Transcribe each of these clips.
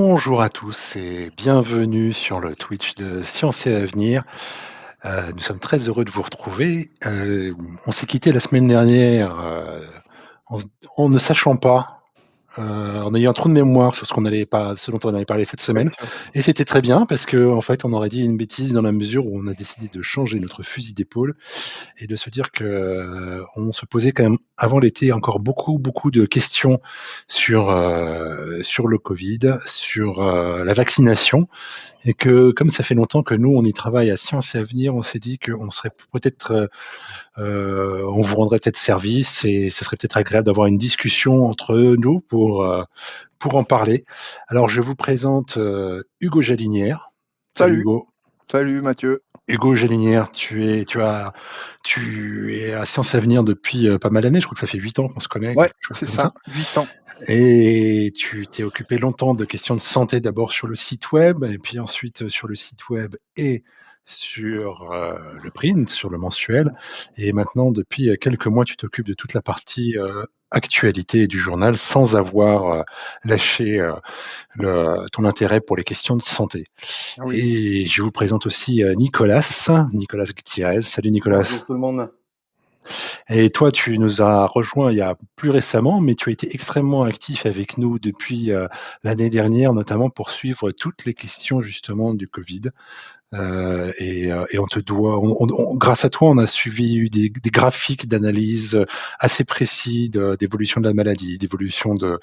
Bonjour à tous et bienvenue sur le Twitch de Science et Avenir. Nous sommes très heureux de vous retrouver. On s'est quitté la semaine dernière, en s en ne sachant pas, en ayant un trou de mémoire sur ce dont on allait parler cette Oui, semaine, et c'était très bien parce qu'en fait, on aurait dit une bêtise dans la mesure où on a décidé de changer notre fusil d'épaule et de se dire que, on se posait quand même avant l'été encore beaucoup de questions sur le Covid, sur, la vaccination, et que comme ça fait longtemps que nous on y travaille à Science et Avenir, on s'est dit qu'on serait peut-être, on vous rendrait peut-être service et ce serait peut-être agréable d'avoir une discussion entre nous pour en parler. Alors je vous présente, Hugo Jalinière. Salut Salut, Hugo. salut Mathieu. Hugo Gélinière, tu es à Sciences Avenir depuis, pas mal d'années, je crois que ça fait 8 ans qu'on se connaît, Ouais, quelque chose c'est comme ça, ça, 8 ans. et tu t'es occupé longtemps de questions de santé, d'abord sur le site web et puis ensuite, sur le site web et sur, le print, sur le mensuel, et maintenant depuis, quelques mois, tu t'occupes de toute la partie, actualité du journal sans avoir, lâché, ton intérêt pour les questions de santé. Ah oui. Et je vous présente aussi, Nicolas Gutiérrez. Salut Nicolas. Bonjour tout le monde. Et toi, tu nous as rejoints il y a plus récemment, mais tu as été extrêmement actif avec nous depuis, l'année dernière, notamment pour suivre toutes les questions justement du Covid. Et on te doit on grâce à toi, on a suivi des graphiques d'analyse, assez précis d'évolution de la maladie, d'évolution de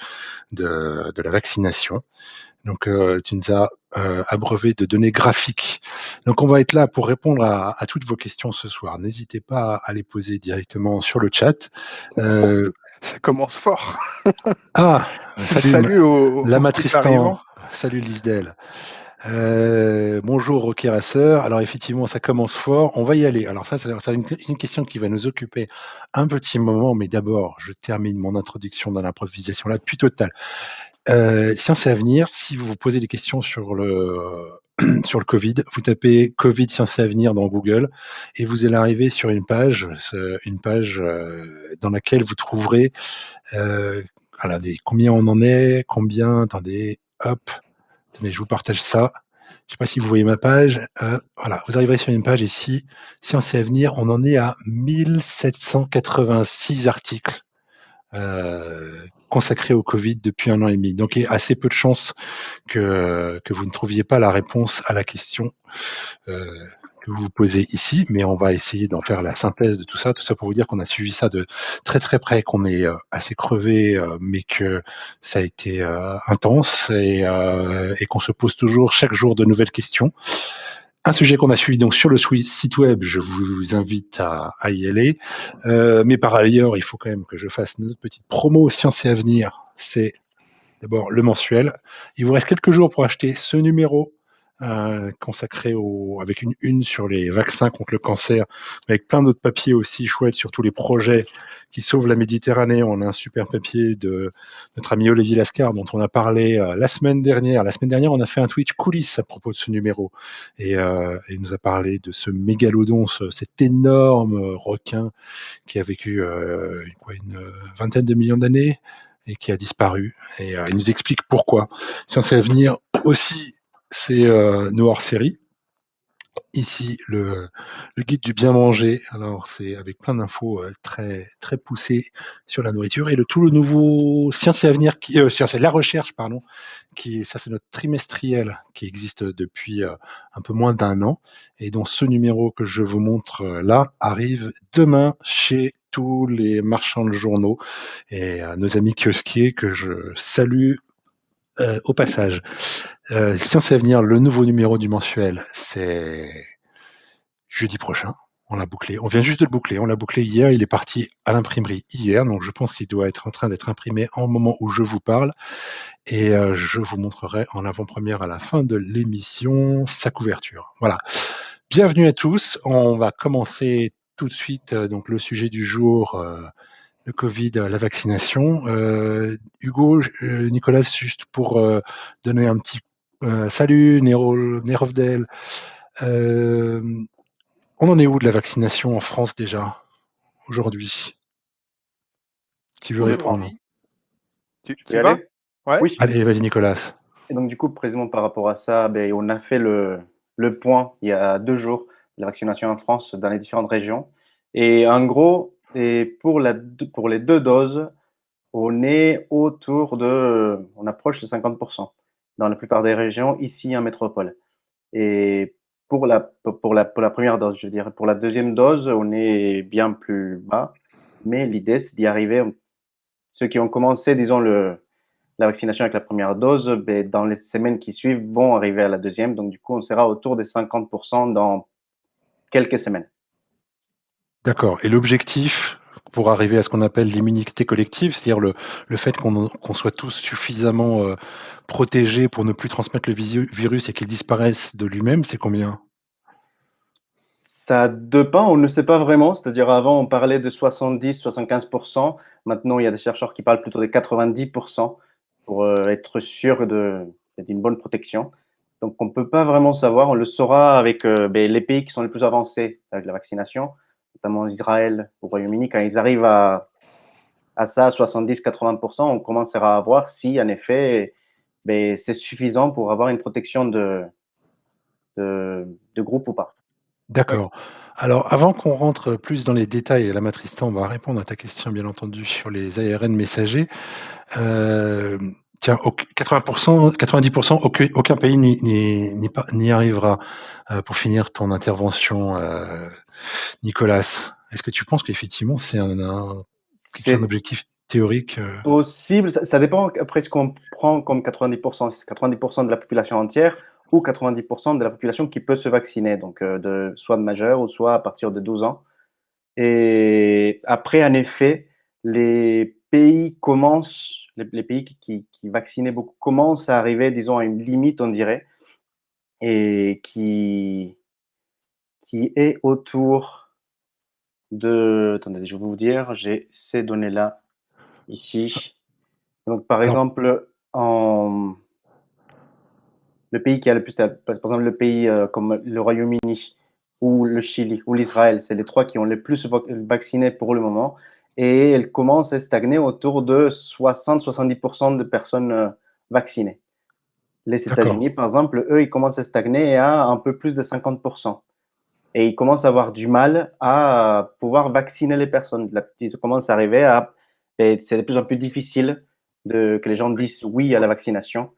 la vaccination. Donc, tu nous as, abreuvé de données graphiques. Donc on va être là pour répondre à toutes vos questions ce soir. N'hésitez pas à les poser directement sur le chat. Heu Ça commence fort. ah! Salut Salut aux Lama nouveaux Tristan, arrivants. salut Lisdel. Bonjour Rocky Racer. Alors effectivement, ça commence fort. On va y aller. Alors ça, c'est une question qui va nous occuper un petit moment, mais d'abord, je termine mon introduction dans l'improvisation la plus totale. Science et Avenir, si vous vous posez des questions sur le sur le Covid, vous tapez Covid Science et Avenir dans Google et vous allez arriver sur une page, dans laquelle vous trouverez, voilà, combien on en est, combien, attendez, hop, attendez, je vous partage ça. Je sais pas si vous voyez ma page, voilà, vous arriverez sur une page ici, Science et Avenir, on en est à 1786 articles, consacrés au Covid depuis 1 an et demi. Donc il y a assez peu de chances que vous ne trouviez pas la réponse à la question, heu, que vous vous posez ici, mais on va essayer d'en faire la synthèse de tout ça. Tout ça pour vous dire qu'on a suivi ça de très près, qu'on est, assez crevé, mais que ça a été, intense, et qu'on se pose toujours chaque jour de nouvelles questions. Un sujet qu'on a suivi donc sur le site web, je vous invite à y aller. Mais par ailleurs, il faut quand même que je fasse notre petite promo Science et Avenir. C'est d'abord le mensuel. Il vous reste quelques jours pour acheter ce numéro, consacré avec une une sur les vaccins contre le cancer, avec plein d'autres papiers aussi chouettes sur tous les projets qui sauvent la Méditerranée. On a un super papier de notre ami Olivier Lascar dont on a parlé, la semaine dernière. La semaine dernière, on a fait un Twitch coulisses à propos de ce numéro, et il nous a parlé de ce mégalodon, cet énorme requin qui a vécu, une vingtaine de millions d'années et qui a disparu, et il nous explique pourquoi. Science et Avenir aussi, c'est, nos hors-séries. Ici, le guide du bien manger. Alors c'est avec plein d'infos, très poussées sur la nourriture, et tout le nouveau Science et Avenir Science et la recherche, pardon, qui ça, c'est notre trimestriel qui existe depuis, un peu moins d'1 an, et dont ce numéro que je vous montre, là, arrive demain chez tous les marchands de journaux et nos amis kiosquiers que je salue, au passage. Science et Avenir, le nouveau numéro du mensuel, c'est jeudi prochain. On l'a bouclé. On vient juste de le boucler. On l'a bouclé hier. Il est parti à l'imprimerie hier. Donc, je pense qu'il doit être en train d'être imprimé en moment où je vous parle. Et je vous montrerai en avant-première à la fin de l'émission sa couverture. Voilà. Bienvenue à tous. On va commencer tout de suite, donc le sujet du jour, le Covid, la vaccination. Hugo, Nicolas, juste pour donner un petit salut, Nerovdel. On en est où de la vaccination en France déjà, aujourd'hui? Qui veut Oui, répondre? Tu je peux y tu vas? aller? Ouais? Oui, Allez, vas-y Nicolas. Et donc, du coup, précisément par rapport à ça, on a fait le point il y a 2 jours de la vaccination en France dans les différentes régions. Et en gros, pour les 2 doses, on est autour de, on approche de 50 dans la plupart des régions ici en métropole. Et pour la première dose, je dirais. Pour la deuxième dose, on est bien plus bas, mais l'idée, c'est d'y arriver. Ceux qui ont commencé, disons, la vaccination avec la première dose, dans les semaines qui suivent, vont arriver à la deuxième. Donc, du coup, on sera autour des 50 dans quelques semaines. D'accord. Et l'objectif pour arriver à ce qu'on appelle l'immunité collective, c'est-à-dire le fait qu'on soit tous suffisamment protégés pour ne plus transmettre le virus et qu'il disparaisse de lui-même, c'est combien? Ça dépend, on ne sait pas vraiment. C'est-à-dire, avant, on parlait de 70-75%. Maintenant, il y a des chercheurs qui parlent plutôt de 90% pour être sûr d'une bonne protection. Donc, on ne peut pas vraiment savoir. On le saura avec les pays qui sont les plus avancés avec la vaccination, notamment Israël, au Royaume-Uni. Quand ils arrivent à ça, 70-80%, on commencera à voir si, en effet, c'est suffisant pour avoir une protection de groupe ou pas. Ouais. D'accord. Alors, avant qu'on rentre plus dans les détails, et là, Tristan, on va répondre à ta question, bien entendu, sur les ARN messagers. Tiens, 80%, 90%, aucun pays n'y arrivera. Pour finir ton intervention, Nicolas, est-ce que tu penses qu'effectivement c'est un C'est objectif théorique? possible, ça dépend après ce qu'on prend comme 90%. Si c'est 90% de la population entière ou 90% de la population qui peut se vacciner, donc soit de majeur ou soit à partir de 12 ans. Et après, en effet, les pays les pays qui vaccinaient beaucoup commencent à arriver, disons, à une limite, on dirait, et qui est autour de. Attendez, je vais vous dire, j'ai ces données-là ici. Donc, par Alors, exemple, le pays qui a le plus, par exemple, le pays comme le Royaume-Uni ou le Chili ou l'Israël, c'est les 3 qui ont le plus vacciné pour le moment. Et elles commencent à stagner autour de 60-70% de personnes vaccinées. Les d'accord, États-Unis, par exemple, eux, ils commencent à stagner à un peu plus de 50%. Et ils commencent à avoir du mal à pouvoir vacciner les personnes. Ils commencent à arriver et c'est de plus en plus difficile que les gens disent oui à la vaccination.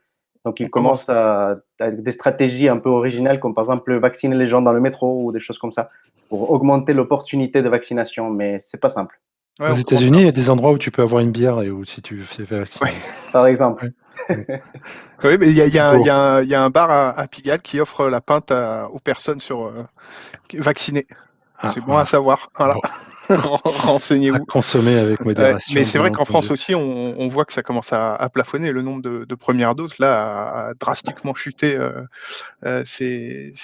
Donc, On ils commence. commencent avec des stratégies un peu originales, comme par exemple vacciner les gens dans le métro ou des choses comme ça, pour augmenter l'opportunité de vaccination, mais c'est pas simple, Ouais, aux on commence. États-Unis, il y a des endroits où tu peux avoir une bière et où si tu fais Ouais. vacciner. par exemple. Ouais, ouais. Oui, mais Hugo. il y a un bar à Pigalle qui offre la pinte aux personnes vaccinées. C'est bon à Ah, savoir. Voilà. bon, à Renseignez-vous. consommer avec Mais modération, c'est bien vrai qu'en France entendu. aussi, on voit que ça commence à plafonner. Le nombre de premières doses là a drastiquement chuté ces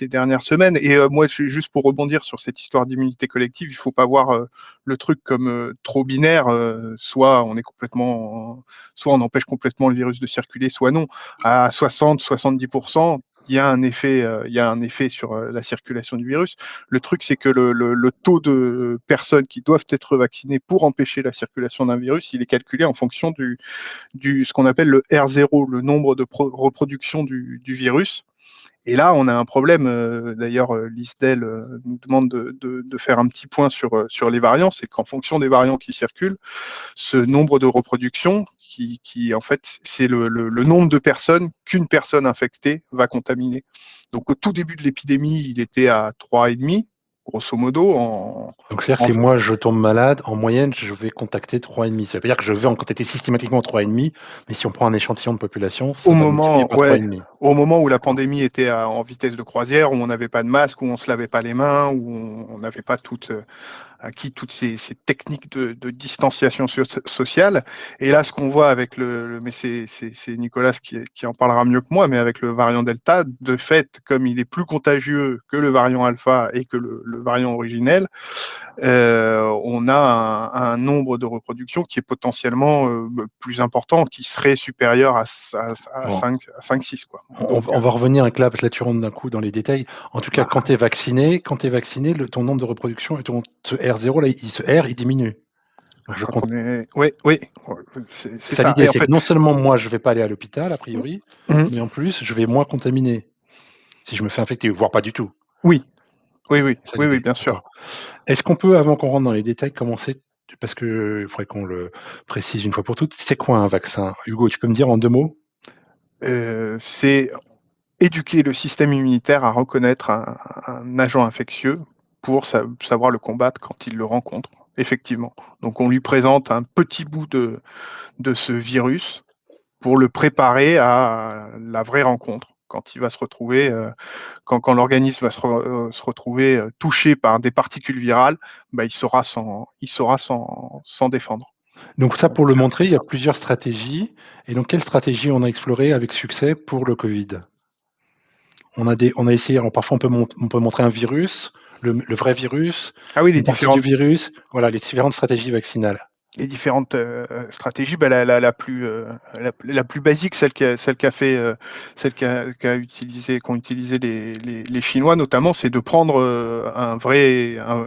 dernières semaines. Et moi, juste pour rebondir sur cette histoire d'immunité collective, il faut pas voir le truc comme trop binaire. Soit on empêche complètement le virus de circuler, soit non. À 60-70%, il y a un effet sur la circulation du virus. Le truc, c'est que le taux de personnes qui doivent être vaccinées pour empêcher la circulation d'un virus, il est calculé en fonction ce qu'on appelle le R0, le nombre de reproduction du virus. Et là, on a un problème. D'ailleurs, l'ISDEL nous demande de faire un petit point sur les variants. C'est qu'en fonction des variants qui circulent, ce nombre de reproductions, qui en fait, c'est le nombre de personnes qu'une personne infectée va contaminer. Donc, au tout début de l'épidémie, il était à 3,5, grosso modo. Donc, c'est-à-dire que si moi je tombe malade, en moyenne, je vais contacter 3,5. Ça veut dire que je vais en contacter systématiquement 3,5, mais si on prend un échantillon de population, ça va multiplier par 3,5. Au moment où la D'accord. pandémie était en vitesse de croisière, où on n'avait pas de masque, où on se lavait pas les mains, où on n'avait pas acquis toutes ces techniques de distanciation sociale. Et là, ce qu'on voit avec mais c'est Nicolas qui en parlera mieux que moi, mais avec le variant Delta, de fait, comme il est plus contagieux que le variant Alpha et que le variant originel, on a un nombre de reproductions qui est potentiellement plus important, qui serait supérieur à Bon. 5-6. Quoi. On va revenir avec là, parce que là tu rentres d'un coup dans les détails. En tout cas, quand tu es vacciné, ton nombre de reproduction et ce R0 là, il diminue. Donc, je Quand compte. on est... Oui, oui, c'est Ça, ça. l'idée, Et en c'est que fait, non seulement moi, je vais pas aller à l'hôpital, a priori, mhm, mais en plus, je vais moins contaminer si je me fais infecter, voire pas du tout. oui, oui, oui, C'est ça oui, oui, l'idée, bien d'accord. sûr. Est-ce qu'on peut, avant qu'on rentre dans les détails, commencer parce qu'il faudrait qu'on le précise une fois pour toutes, c'est quoi un vaccin? Hugo, tu peux me dire en 2 mots? C'est éduquer le système immunitaire à reconnaître un agent infectieux pour savoir le combattre quand il le rencontre, effectivement. Donc on lui présente un petit bout de ce virus pour le préparer à la vraie rencontre. Quand il va se retrouver, quand l'organisme va se retrouver touché par des particules virales, bah, il saura s'en défendre. Donc ça, On pour peut le faire montrer, comme il y a ça. plusieurs stratégies et donc quelle stratégie on a exploré avec succès pour le Covid? On a essayé, alors parfois on peut montrer un virus, le vrai virus, Ah oui, une partie du virus, voilà les différentes stratégies vaccinales. les différentes, stratégies, bah, la plus basique, qu'ont utilisé les Chinois notamment, c'est de prendre,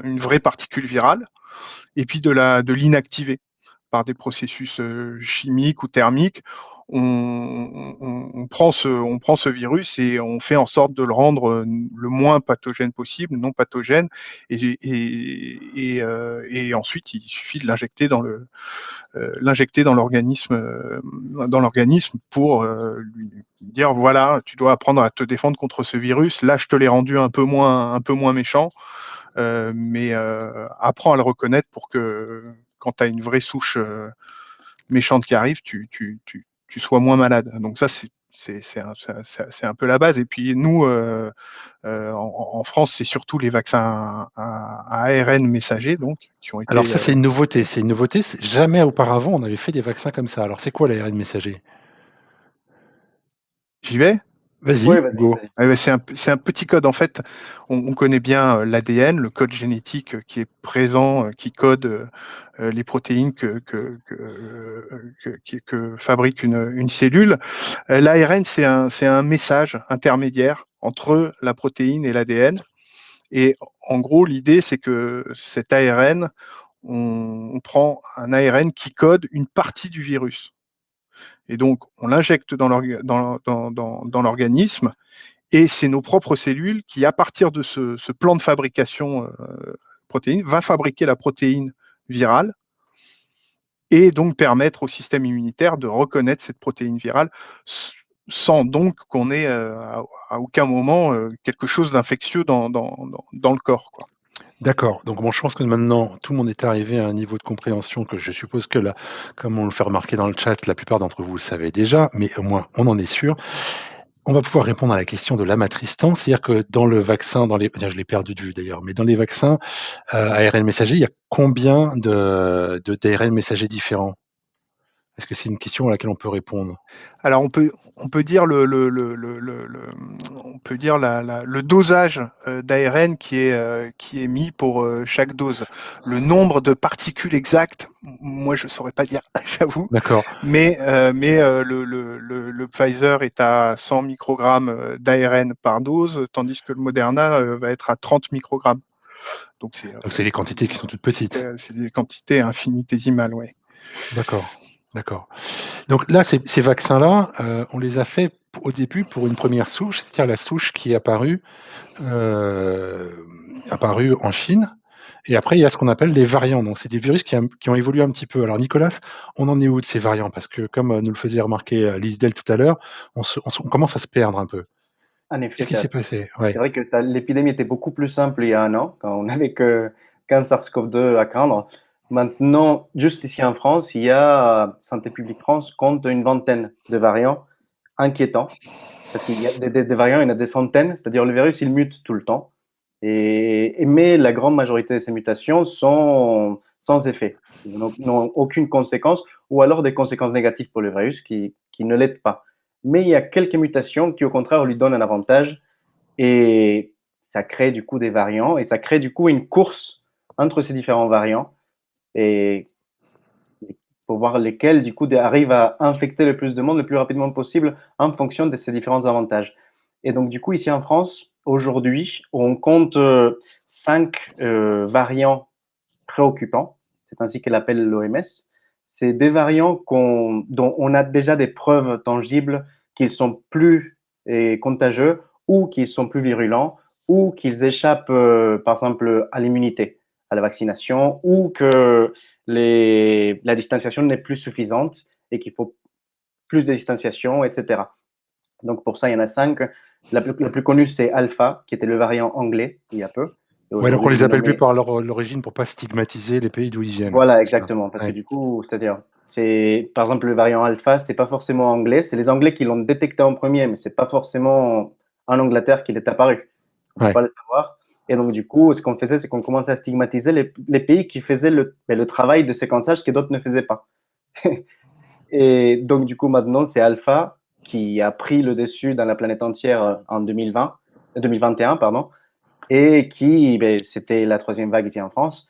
une vraie particule virale et puis de l'inactiver par des processus, chimiques ou thermiques. On prend ce virus et on fait en sorte de le rendre, le moins pathogène possible, non pathogène et ensuite il suffit de l'injecter dans l'organisme pour, lui dire: «Voilà, tu dois apprendre à te défendre contre ce virus. Là, je te l'ai rendu un peu moins méchant, mais apprends à le reconnaître pour que quand tu as une vraie souche, méchante qui arrive, tu sois moins malade». Donc ça, c'est un peu la base et puis nous, en France, c'est surtout les vaccins à ARN messager donc qui ont Alors été, ça, c'est une nouveauté, jamais auparavant on avait fait des vaccins comme ça. Alors c'est quoi l'ARN messager? j'y vais? Vas-y, Oui, vas-y, Hugo. vas-y. Ouais, c'est un petit code. En fait, on connaît bien, l'ADN, le code génétique, qui est présent, qui code, les protéines que fabrique une cellule. L'ARN, c'est un message intermédiaire entre la protéine et l'ADN et en gros, l'idée, c'est que cet ARN, on prend un ARN qui code une partie du virus et donc on l'injecte dans l'organisme et c'est nos propres cellules qui, à partir de ce plan de fabrication, protéine, va fabriquer la protéine virale et donc permettre au système immunitaire de reconnaître cette protéine virale sans donc qu'on ait, à aucun moment, quelque chose d'infectieux dans le corps, quoi. D'accord, donc bon, je pense que maintenant tout le monde est arrivé à un niveau de compréhension que je suppose que là, comme on le fait remarquer dans le chat, la plupart d'entre vous le savez déjà, mais au moins on en est sûr. On va pouvoir répondre à la question de l'amatristan, c'est-à-dire que dans le vaccin, je l'ai perdu de vue d'ailleurs, mais dans les vaccins, ARN messager, il y a combien de d'ARN messagers différents? Est-ce que c'est une question à laquelle on peut répondre? Alors on peut dire on peut dire le dosage, d'ARN qui est mis pour, chaque dose. Le nombre de particules exactes, moi je saurais pas dire, j'avoue, D'accord, mais le Pfizer est à 100 microgrammes, d'ARN par dose, tandis que le Moderna, va être à 30 microgrammes. Donc donc c'est des quantités qui sont toutes petites. c'est des quantités infinitésimales, ouais. D'accord, d'accord. Donc là, ces vaccins-là, on les a faits au début pour une première souche, c'est-à-dire la souche qui est apparue en Chine et après il y a ce qu'on appelle les variants. Donc c'est des virus qui ont évolué un petit peu. Alors Nicolas, on en est où de ces variants? Parce que comme, nous le faisait remarquer, Lisdel tout à l'heure, on commence à se perdre un peu. En Qu'est-ce effet, qui s'est passé? Ouais. c'est vrai que l'épidémie était beaucoup plus simple il y a un an, quand on n'avait qu'un SARS-CoV-2 à craindre. Maintenant, juste ici en France, il y a Santé publique France compte une vingtaine de variants inquiétants, parce qu'il y a des variants, il y en a des centaines, c'est-à-dire le virus, il mute tout le temps. Mais la grande majorité de ces mutations sont sans effet, ils n'ont aucune conséquence, ou alors des conséquences négatives pour le virus qui ne l'aident pas. Mais il y a quelques mutations qui, au contraire, lui donnent un avantage et ça crée du coup des variants et ça crée du coup une course entre ces différents variants et pour voir lesquels du coup arrivent à infecter le plus de monde le plus rapidement possible en fonction de ces différents avantages. Et donc du coup ici en France, aujourd'hui, on compte 5 variants préoccupants, c'est ainsi qu'elle appelle l'OMS. C'est des variants dont on a déjà des preuves tangibles qu'ils sont plus contagieux ou qu'ils sont plus virulents ou qu'ils échappent, par exemple, à l'immunité, à la vaccination, ou que la distanciation n'est plus suffisante et qu'il faut plus de distanciation, etc. Donc pour ça, il y en a 5. La plus connue, c'est Alpha, qui était le variant anglais il y a peu. Ouais, donc on les appelle plus par leur origine pour pas stigmatiser les pays d'où ils viennent. Voilà, exactement. Parce que du coup, c'est-à-dire, par exemple, le variant Alpha, c'est pas forcément anglais. C'est les Anglais qui l'ont détecté en premier, mais c'est pas forcément en Angleterre qu'il est apparu. On peut pas le savoir. Et donc, du coup, ce qu'on faisait, c'est qu'on commençait à stigmatiser les pays qui faisaient le travail de séquençage que d'autres ne faisaient pas. Et donc, du coup, maintenant, c'est Alpha qui a pris le dessus dans la planète entière en 2021, pardon, et qui, c'était la 3e vague ici en France,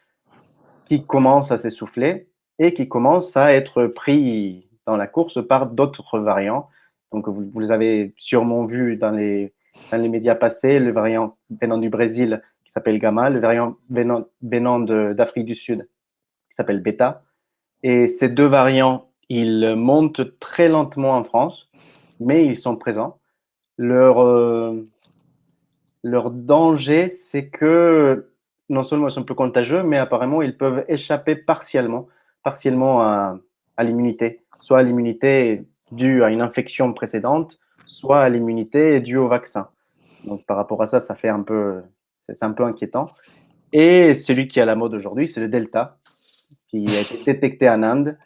qui commence à s'essouffler et qui commence à être pris dans la course par d'autres variants. Donc, vous les avez sûrement vus dans les médias passés, le variant venant du Brésil qui s'appelle Gamma, le variant venant d'Afrique du Sud qui s'appelle Beta. Et ces deux variants, ils montent très lentement en France, mais ils sont présents. Leur danger, c'est que non seulement ils sont plus contagieux, mais apparemment, ils peuvent échapper partiellement à l'immunité, soit à l'immunité due à une infection précédente, soit à l'immunité due au vaccin. Donc, par rapport à ça, c'est un peu inquiétant. Et celui qui est à la mode aujourd'hui, c'est le Delta, qui a été détecté en Inde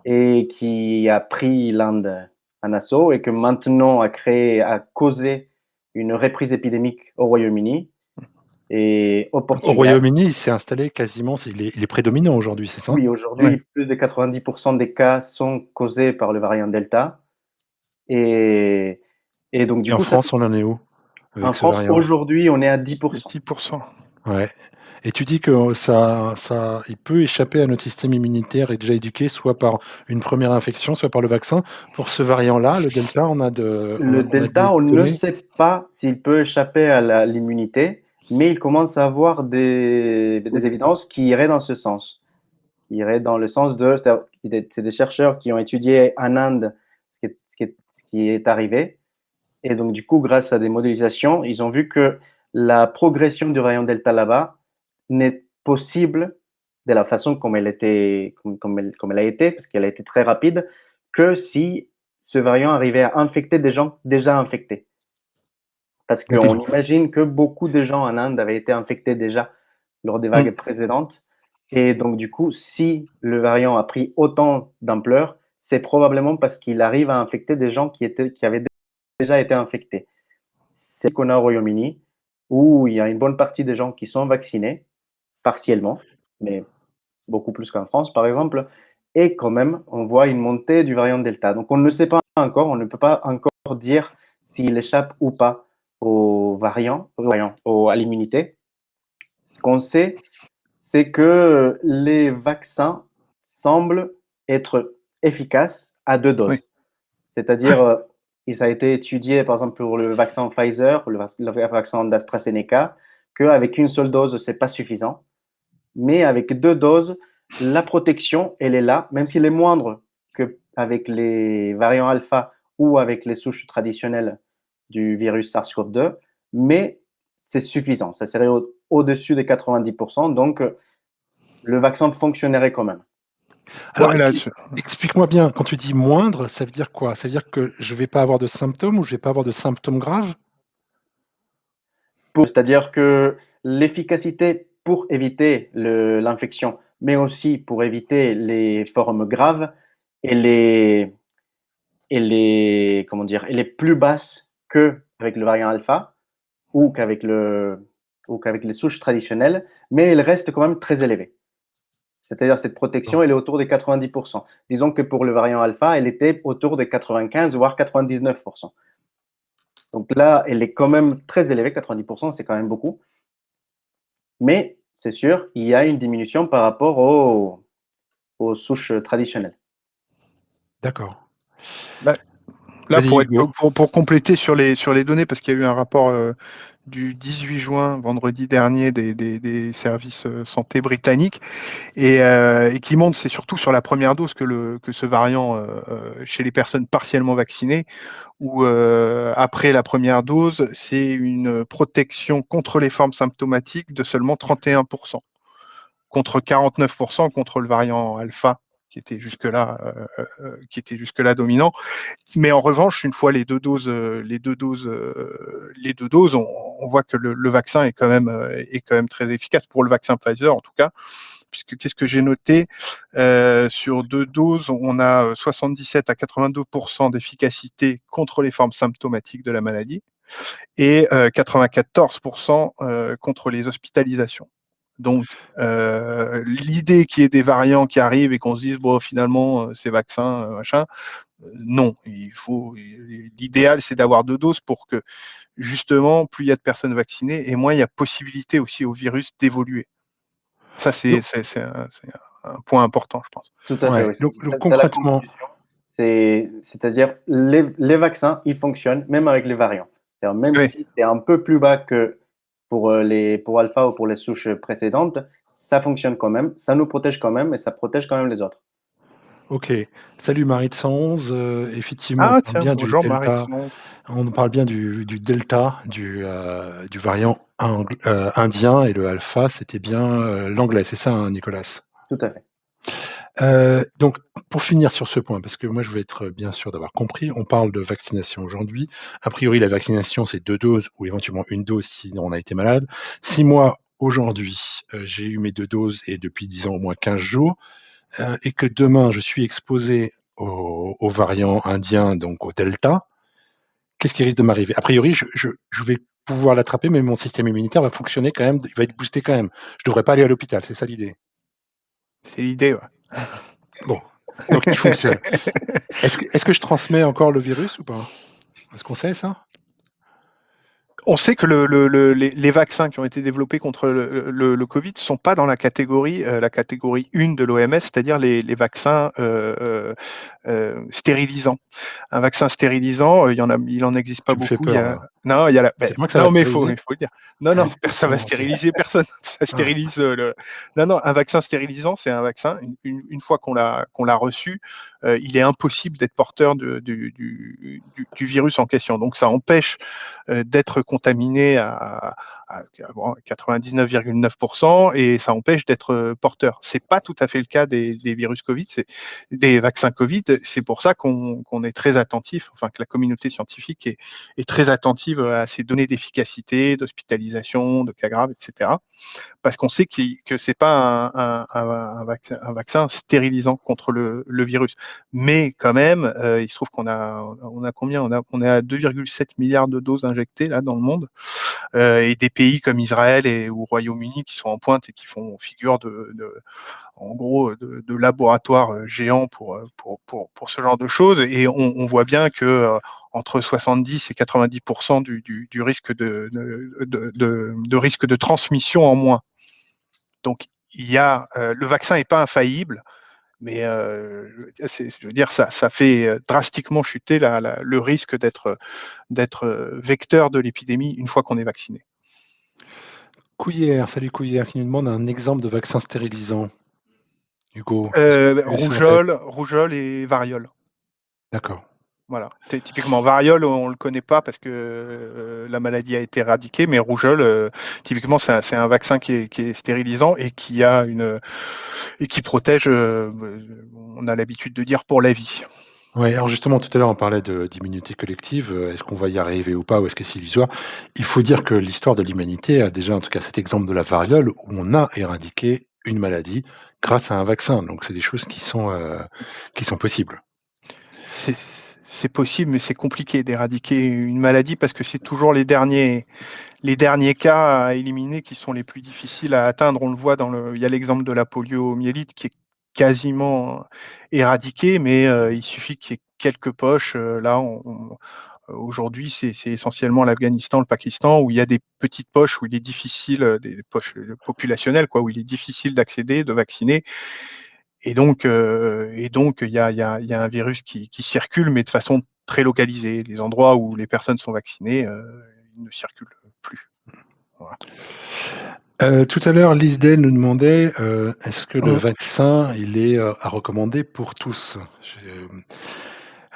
et qui a pris l'Inde en assaut et que maintenant a causé une reprise épidémique au Royaume-Uni et au Portugal. Au Royaume-Uni, il s'est installé quasiment, il est prédominant aujourd'hui, c'est ça? Oui, aujourd'hui, plus de 90% des cas sont causés par le variant Delta. Et donc, du coup, en France, on en est où avec en ce France, variant? aujourd'hui, on est à 10%. 10%. Ouais. Et tu dis que il peut échapper à notre système immunitaire et déjà éduqué, soit par une première infection, soit par le vaccin. Pour ce variant-là, le Delta, on ne sait pas s'il peut échapper à l'immunité, mais il commence à avoir des évidences qui iraient dans ce sens. Qui iraient dans le sens c'est des chercheurs qui ont étudié en Inde ce qui est arrivé. Et donc, du coup, grâce à des modélisations, ils ont vu que la progression du variant Delta là-bas n'est possible de la façon comme elle a été, parce qu'elle a été très rapide, que si ce variant arrivait à infecter des gens déjà infectés. Parce qu'on imagine que beaucoup de gens en Inde avaient été infectés déjà lors des vagues précédentes. Et donc, du coup, si le variant a pris autant d'ampleur, c'est probablement parce qu'il arrive à infecter des gens qui avaient déjà été infectés. C'est ce qu'on a au Royaume-Uni, où il y a une bonne partie des gens qui sont vaccinés, partiellement, mais beaucoup plus qu'en France, par exemple, et quand même, on voit une montée du variant Delta. Donc, on ne sait pas encore, on ne peut pas encore dire s'il échappe ou pas à l'immunité. Ce qu'on sait, c'est que les vaccins semblent être efficaces à 2 doses. Oui. C'est-à-dire, ça a été étudié, par exemple, pour le vaccin Pfizer, le vaccin d'AstraZeneca, qu'avec une seule dose, ce n'est pas suffisant. Mais avec 2 doses, la protection, elle est là, même s'il est moindre qu'avec les variants alpha ou avec les souches traditionnelles du virus SARS-CoV-2, mais c'est suffisant. Ça serait au-dessus des 90%, donc le vaccin fonctionnerait quand même. Alors, explique-moi bien, quand tu dis moindre, ça veut dire quoi? Ça veut dire que je ne vais pas avoir de symptômes ou je ne vais pas avoir de symptômes graves? C'est-à-dire que l'efficacité pour éviter l'infection, mais aussi pour éviter les formes graves, elle est plus basse qu'avec le variant alpha ou qu'avec les souches traditionnelles, mais elle reste quand même très élevée. C'est-à-dire cette protection, elle est autour des 90%. Disons que pour le variant alpha, elle était autour de 95 voire 99%. Donc là, elle est quand même très élevée, 90%, c'est quand même beaucoup. Mais c'est sûr, il y a une diminution par rapport aux souches traditionnelles. D'accord. Là, pour compléter sur les données, parce qu'il y a eu un rapport du 18 juin, vendredi dernier, des services santé britanniques, et qui montre, c'est surtout sur la première dose que ce variant, chez les personnes partiellement vaccinées, où après la première dose, c'est une protection contre les formes symptomatiques de seulement 31%, contre 49% contre le variant alpha qui était jusque-là dominant. Mais en revanche, une fois les deux doses, on voit que le vaccin est quand même très efficace pour le vaccin Pfizer en tout cas. Puisque qu'est-ce que j'ai noté, sur 2 doses, on a 77 à 82% d'efficacité contre les formes symptomatiques de la maladie et 94% contre les hospitalisations. Donc, l'idée qu'il y ait des variants qui arrivent et qu'on se dise bon finalement ces vaccins machin, non. L'idéal c'est d'avoir 2 doses pour que justement plus il y a de personnes vaccinées et moins il y a possibilité aussi au virus d'évoluer. Ça c'est un point important, je pense. Tout à fait, Ouais. oui. Donc C'est la concrètement, conclusion. C'est-à-dire les vaccins, ils fonctionnent même avec les variants. C'est-à-dire même Oui. si c'est un peu plus bas que pour alpha ou pour les souches précédentes, ça fonctionne quand même, ça nous protège quand même et ça protège quand même les autres. OK. Salut Marie de 111, effectivement, Ah tiens, bonjour Marie Delta, 111. on parle bien du delta, du variant indien, et le alpha, c'était bien, l'anglais, c'est ça, hein, Nicolas? Tout à fait. Donc pour finir sur ce point, parce que moi je veux être bien sûr d'avoir compris, on parle de vaccination aujourd'hui. A priori, la vaccination, c'est 2 doses ou éventuellement 1 dose si on a été malade. Si moi, aujourd'hui, j'ai eu mes 2 doses et depuis disons au moins 15 jours, et que demain je suis exposé au variant indien, donc au delta, qu'est-ce qui risque de m'arriver? A priori, je vais pouvoir l'attraper, mais mon système immunitaire va fonctionner quand même, il va être boosté quand même. Je devrais pas aller à l'hôpital, c'est ça l'idée? C'est l'idée, ouais. Bon, donc il fonctionne. Est-ce que je transmets encore le virus ou pas? Est-ce qu'on sait ça? On sait que les vaccins qui ont été développés contre le Covid sont pas dans la catégorie 1 de l'OMS, c'est-à-dire les vaccins stérilisants. Un vaccin stérilisant, il en existe pas Tu me fais beaucoup. Il y peur a là. non, il y a la C'est moi que ça va non, mais il stériliser? faut le dire. Non, non, ça va Bon, OK. stériliser personne. Ça Ah, stérilise le non, non, un vaccin stérilisant, c'est un vaccin, une fois qu'on l'a reçu, il est impossible d'être porteur du virus en question. Donc ça empêche d'être contaminé à 99,9% et ça empêche d'être porteur. C'est pas tout à fait le cas des virus Covid, des vaccins Covid. C'est pour ça qu'on est très attentif, enfin que la communauté scientifique est très attentive à ces données d'efficacité, d'hospitalisation, de cas graves, etc. Parce qu'on sait que c'est pas un vaccin stérilisant contre le virus. Mais quand même, il se trouve qu'on a combien? On est à 2,7 milliards de doses injectées là dans le monde, et des pays comme Israël ou Royaume-Uni qui sont en pointe et qui font figure en gros de laboratoires géants pour ce genre de choses. Et on voit bien que entre 70 et 90% du risque de risque de transmission en moins. Donc, le vaccin n'est pas infaillible, mais je veux dire, ça fait drastiquement chuter le risque d'être vecteur de l'épidémie une fois qu'on est vacciné. Couillère, salut Couillère, qui nous demande un exemple de vaccin stérilisant. Hugo, est-ce que tu as ça en tête? Rougeole et variole. D'accord. Voilà. Typiquement, variole, on le connaît pas parce que la maladie a été éradiquée, mais rougeole, typiquement, c'est un vaccin qui est stérilisant et qui protège. On a l'habitude de dire pour la vie. Ouais, alors justement, tout à l'heure, on parlait d'immunité collective. Est-ce qu'on va y arriver ou pas, ou est-ce que c'est illusoire? Il faut dire que l'histoire de l'humanité a déjà, en tout cas, cet exemple de la variole où on a éradiqué une maladie grâce à un vaccin. Donc, c'est des choses qui sont possibles. C'est c'est possible, mais c'est compliqué d'éradiquer une maladie parce que c'est toujours les derniers cas à éliminer qui sont les plus difficiles à atteindre. On le voit il y a l'exemple de la poliomyélite qui est quasiment éradiquée, mais il suffit qu'il y ait quelques poches. Là, aujourd'hui, c'est essentiellement l'Afghanistan, le Pakistan, où il y a des petites poches où il est difficile, des poches populationnelles, quoi, où il est difficile d'accéder, de vacciner. Et donc, il y a un virus qui circule, mais de façon très localisée. Les endroits où les personnes sont vaccinées, ils ne circulent plus. Tout à l'heure, Lisdel nous demandait, est-ce que le vaccin, il est, à recommander pour tous?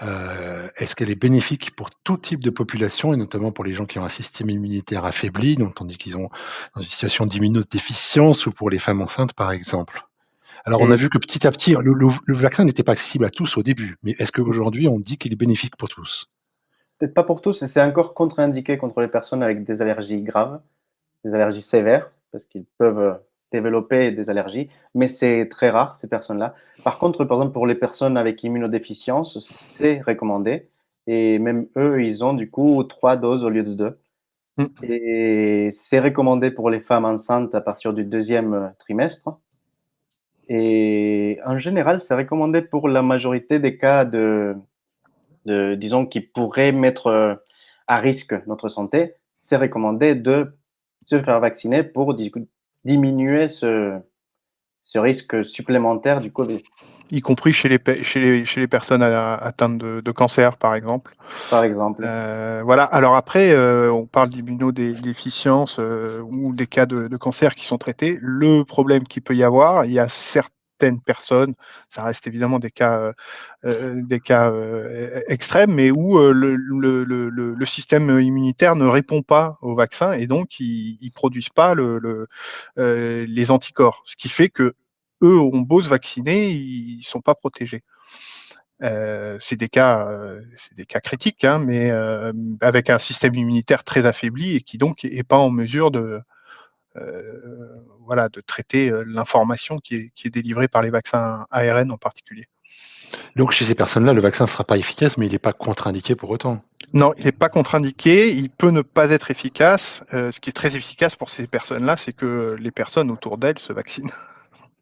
Est-ce qu'elle est bénéfique pour tout type de population et notamment pour les gens qui ont un système immunitaire affaibli, donc tandis qu'ils ont dans une situation d'immunodéficience ou pour les femmes enceintes, par exemple? Alors, on a Et vu que petit à petit, le vaccin n'était pas accessible à tous au début, mais est-ce qu'aujourd'hui, on dit qu'il est bénéfique pour tous? peut-être pas pour tous, et c'est encore contre-indiqué contre les personnes avec des allergies graves, des allergies sévères, parce qu'ils peuvent développer des allergies, mais c'est très rare, ces personnes-là. Par contre, par exemple, pour les personnes avec immunodéficience, c'est recommandé. Et même eux, ils ont du coup 3 doses au lieu de 2. Mm. Et c'est recommandé pour les femmes enceintes à partir du 2e trimestre. Et en général, c'est recommandé pour la majorité des cas disons, qui pourraient mettre à risque notre santé. C'est recommandé de se faire vacciner pour diminuer ce risque supplémentaire du Covid, Y compris chez les personnes atteintes de cancer, par exemple. par exemple. Voilà. Alors après, on parle d'immunodéficience ou des cas de cancer qui sont traités. Le problème qu'il peut y avoir, il y a certaines personnes, ça reste évidemment des cas extrêmes, mais où le système immunitaire ne répond pas au vaccin et donc ils produisent pas les anticorps, ce qui fait que eux ont beau se vacciner, ils sont pas protégés. C'est des cas critiques, hein, mais avec un système immunitaire très affaibli et qui donc est pas en mesure de traiter l'information qui est délivrée par les vaccins ARN en particulier. Donc chez ces personnes-là, le vaccin ne sera pas efficace, mais il n'est pas contre-indiqué pour autant? Non, il n'est pas contre-indiqué, il peut ne pas être efficace. Ce qui est très efficace pour ces personnes-là, c'est que les personnes autour d'elles se vaccinent.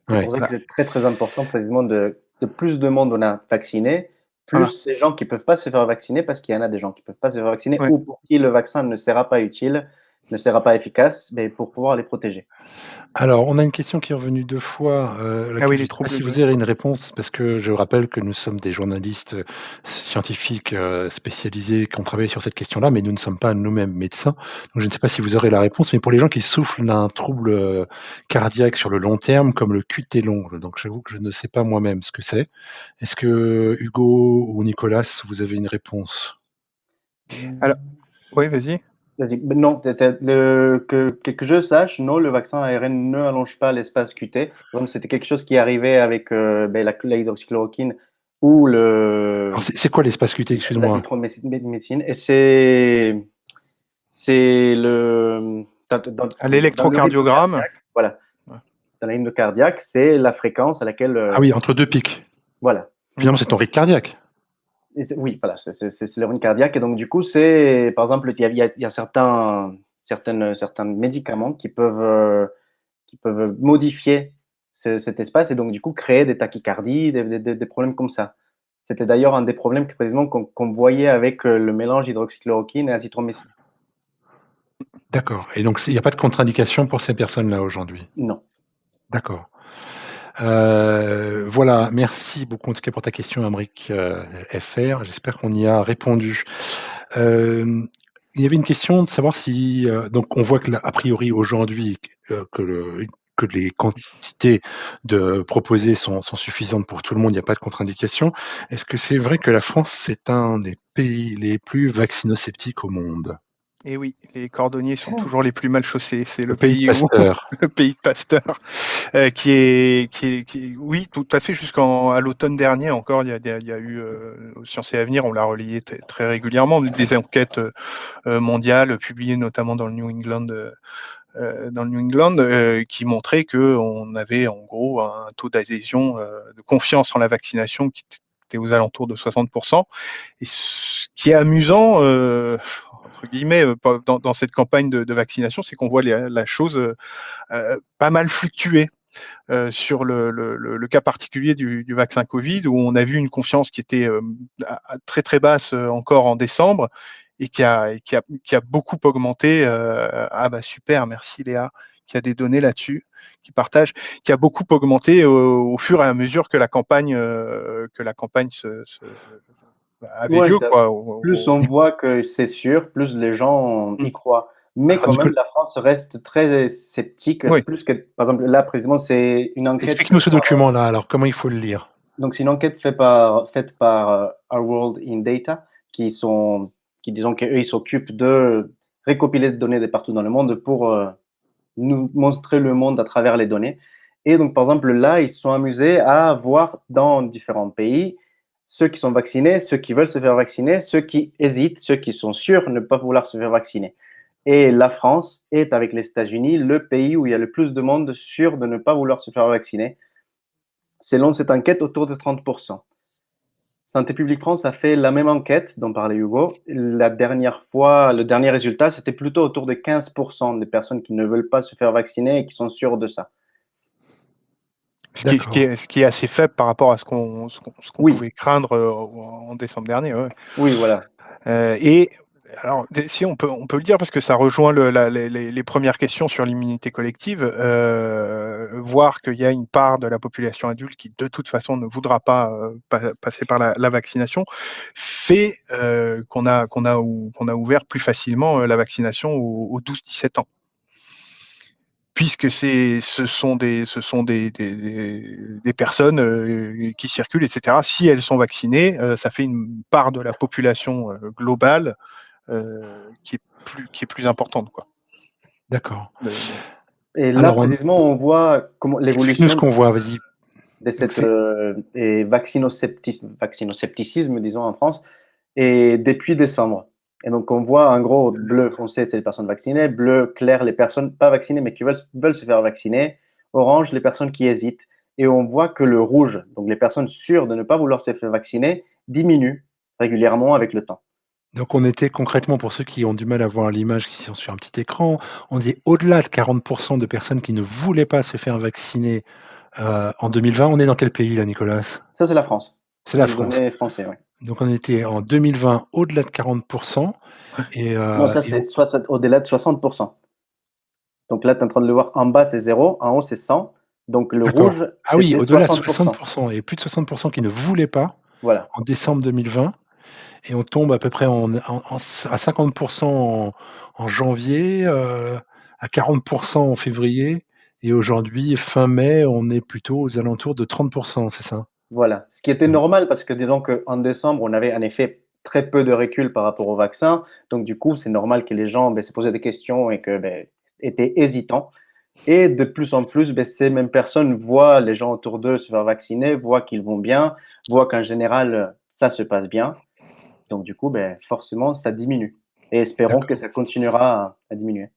C'est Ouais. pour ça que Voilà. c'est très, très important précisément de plus de monde on a vacciné, plus Voilà. ces gens qui peuvent pas se faire vacciner, parce qu'il y en a des gens qui peuvent pas se faire vacciner Ouais. ou pour qui le vaccin ne sera pas utile, ne sera pas efficace, mais pour pouvoir les protéger. Alors, on a une question qui est revenue 2 fois, Ah oui, laquelle je les ne sais pas troubles si du vous aurez une réponse, parce que je rappelle que nous sommes des journalistes, scientifiques, spécialisés qui ont travaillé sur cette question-là, mais nous ne sommes pas nous-mêmes médecins. Donc je ne sais pas si vous aurez la réponse, mais pour les gens qui souffrent d'un trouble, cardiaque sur le long terme, comme le QT long, donc j'avoue que je ne sais pas moi-même ce que c'est. Est-ce que Hugo ou Nicolas, vous avez une réponse? Alors, oui, vas-y. Vas-y. Non, que je sache, non, le vaccin ARN ne allonge pas l'espace QT. Donc c'était quelque chose qui arrivait avec la hydroxychloroquine ou Alors c'est quoi l'espace QT? Excuse-moi. l'azithromycine. Et c'est À dans le rythme l'électrocardiogramme. cardiaque, voilà. Ouais. Dans le rythme cardiaque, c'est la fréquence à laquelle, Ah oui, entre 2 pics. voilà. Finalement, c'est ton rythme cardiaque? Et oui, voilà, c'est le rythme cardiaque. Et donc, du coup, c'est, par exemple, il y a certains médicaments qui peuvent modifier cet espace et donc, du coup, créer des tachycardies, des problèmes comme ça. C'était d'ailleurs un des problèmes précisément qu'on voyait avec le mélange hydroxychloroquine et azithromycine. D'accord, et donc il n'y a pas de contre-indication pour ces personnes-là aujourd'hui? Non. D'accord. Voilà, merci beaucoup en tout cas pour ta question Amric, FR. J'espère qu'on y a répondu. Il y avait une question de savoir si, donc on voit que là, a priori aujourd'hui, que les quantités proposées sont suffisantes pour tout le monde, il n'y a pas de contre-indication. Est-ce que c'est vrai que la France, c'est un des pays les plus vaccinosceptiques au monde? Et oui, les cordonniers sont toujours les plus mal chaussés. C'est Le le pays de pays où Pasteur. le pays de Pasteur, qui est oui, tout à fait, à l'automne dernier encore, il y a eu, Sciences et Avenir, on l'a relayé très régulièrement, des enquêtes, mondiales publiées notamment dans le New England, qui montraient qu'on avait en gros un taux d'adhésion, de confiance en la vaccination qui était aux alentours de 60%. Et ce qui est amusant, entre guillemets, dans cette campagne de vaccination, c'est qu'on voit la chose pas mal fluctuer. Sur le cas particulier du vaccin Covid, où on a vu une confiance qui était très très basse encore en décembre, et qui a beaucoup augmenté. Ah bah super, merci Léa, qui a des données là-dessus, qui partage, qui a beaucoup augmenté au fur et à mesure que la campagne avait Ouais, lieu, quoi. plus on voit que c'est sûr, plus les gens y croient. Mais Alors, quand même, la France reste très sceptique, Oui. plus que, par exemple, là, précisément, c'est une enquête. explique-nous ce document-là. Alors, comment il faut le lire? Donc, c'est une enquête faite par Our World in Data, qui disons qu'eux, ils s'occupent de recopiler des données de partout dans le monde pour nous montrer le monde à travers les données. Et donc, par exemple, là, ils se sont amusés à voir dans différents pays ceux qui sont vaccinés, ceux qui veulent se faire vacciner, ceux qui hésitent, ceux qui sont sûrs de ne pas vouloir se faire vacciner. Et la France est, avec les États-Unis, le pays où il y a le plus de monde sûr de ne pas vouloir se faire vacciner. Selon cette enquête, autour de 30%. Santé publique France a fait la même enquête dont parlait Hugo. La dernière fois, le dernier résultat, c'était plutôt autour de 15% des personnes qui ne veulent pas se faire vacciner et qui sont sûres de ça. Ce qui est assez faible par rapport à ce qu'on Oui. pouvait craindre en décembre dernier. Ouais. Oui, voilà. Et alors, si on peut le dire parce que ça rejoint les premières questions sur l'immunité collective, voir qu'il y a une part de la population adulte qui de toute façon ne voudra pas passer par la vaccination, fait qu'on a ouvert plus facilement la vaccination aux 12-17 ans. Puisque ce sont des personnes qui circulent, etc. Si elles sont vaccinées, ça fait une part de la population globale qui est plus importante, quoi. D'accord. Et là, Alors, précisément, on voit comment explique-nous l'évolution ce qu'on voit, vas-y. de cette vaccinoscepticisme, disons, en France, et depuis décembre. Et donc, on voit en gros bleu foncé, c'est les personnes vaccinées, bleu clair, les personnes pas vaccinées mais qui veulent se faire vacciner, orange, les personnes qui hésitent. Et on voit que le rouge, donc les personnes sûres de ne pas vouloir se faire vacciner, diminue régulièrement avec le temps. Donc on était concrètement, pour ceux qui ont du mal à voir l'image qui sont sur un petit écran, on dit au-delà de 40% de personnes qui ne voulaient pas se faire vacciner en 2020. On est dans quel pays là, Nicolas? Ça, c'est la France. C'est la France. Les Français, oui. Donc on était en 2020 au-delà de 40%. Non, ça, c'est au-delà de 60%. Donc là, tu es en train de le voir, en bas, c'est 0, en haut, c'est 100. Donc le D'accord. rouge, Ah oui, c'était au-delà de 60%. 60%. Et plus de 60% qui ne voulaient pas Voilà. en décembre 2020. Et on tombe à peu près à 50% en janvier, à 40% en février. Et aujourd'hui, fin mai, on est plutôt aux alentours de 30%, c'est ça? Voilà. Ce qui était normal parce que disons qu'en décembre, on avait en effet très peu de recul par rapport au vaccin. Donc du coup, c'est normal que les gens se posaient des questions et que étaient hésitants. Et de plus en plus, ces mêmes personnes voient les gens autour d'eux se faire vacciner, voient qu'ils vont bien, voient qu'en général, ça se passe bien. Donc du coup, forcément, ça diminue. Et espérons que ça continuera à diminuer.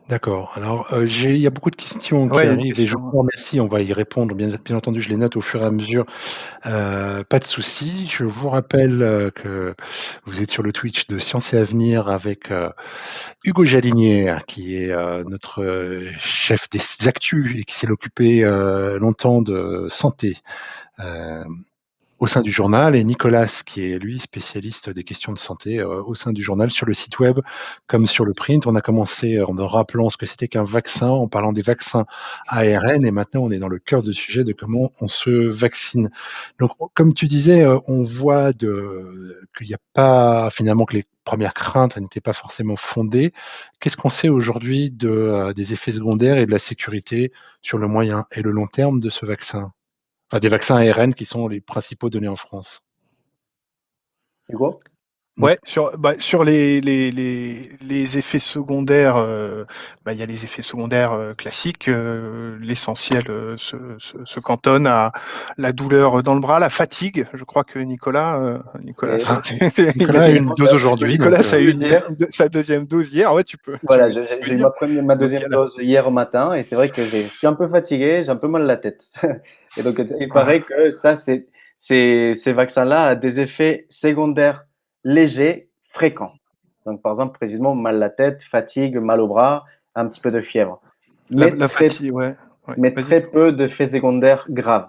D'accord. Alors, il y a beaucoup de questions qui Ouais, il y a une arrivent et je question. vous remercie. On va y répondre. Bien entendu, je les note au fur et à mesure. Pas de souci. Je vous rappelle que vous êtes sur le Twitch de Science et Avenir avec Hugo Jalinier, qui est notre chef des actus et qui s'est occupé longtemps de santé. Au sein du journal, et Nicolas, qui est lui spécialiste des questions de santé au sein du journal, sur le site web comme sur le print. On a commencé en rappelant ce que c'était qu'un vaccin, en parlant des vaccins ARN, et maintenant on est dans le cœur du sujet de comment on se vaccine. Donc, comme tu disais, on voit qu'il n'y a pas, finalement, que les premières craintes n'étaient pas forcément fondées. Qu'est-ce qu'on sait aujourd'hui des effets secondaires et de la sécurité sur le moyen et le long terme de ce vaccin? Enfin, des vaccins ARN qui sont les principaux donnés en France. Hugo? Ouais, sur les effets secondaires, il y a les effets secondaires classiques. L'essentiel se cantonne à la douleur dans le bras, la fatigue. Je crois que Nicolas Nicolas a eu une dose aujourd'hui. Nicolas donc, a eu sa deuxième dose hier. Ouais, tu peux. Voilà, j'ai eu ma deuxième dose hier au matin et c'est vrai que je suis un peu fatigué, j'ai un peu mal à la tête. Et donc, il paraît que ça, ces vaccins-là ont des effets secondaires légers, fréquents. Donc, par exemple, précisément, mal à la tête, fatigue, mal au bras, un petit peu de fièvre. La fatigue, ouais. Mais très peu d'effets secondaires graves.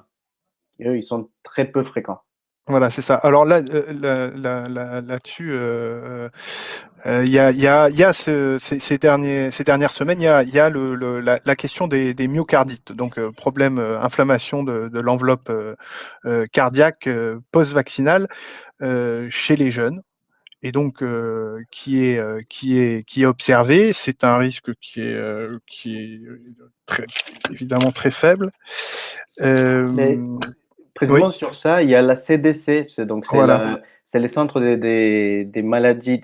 Et eux, ils sont très peu fréquents. Voilà, c'est ça. Alors là-dessus, il y a ces dernières semaines, il y a la question des myocardites, donc problème, inflammation de l'enveloppe cardiaque post-vaccinale chez les jeunes. et donc qui est observé. C'est un risque qui est évidemment très faible. Mais Oui, précisément sur ça, il y a la CDC, voilà. C'est le centre des maladies,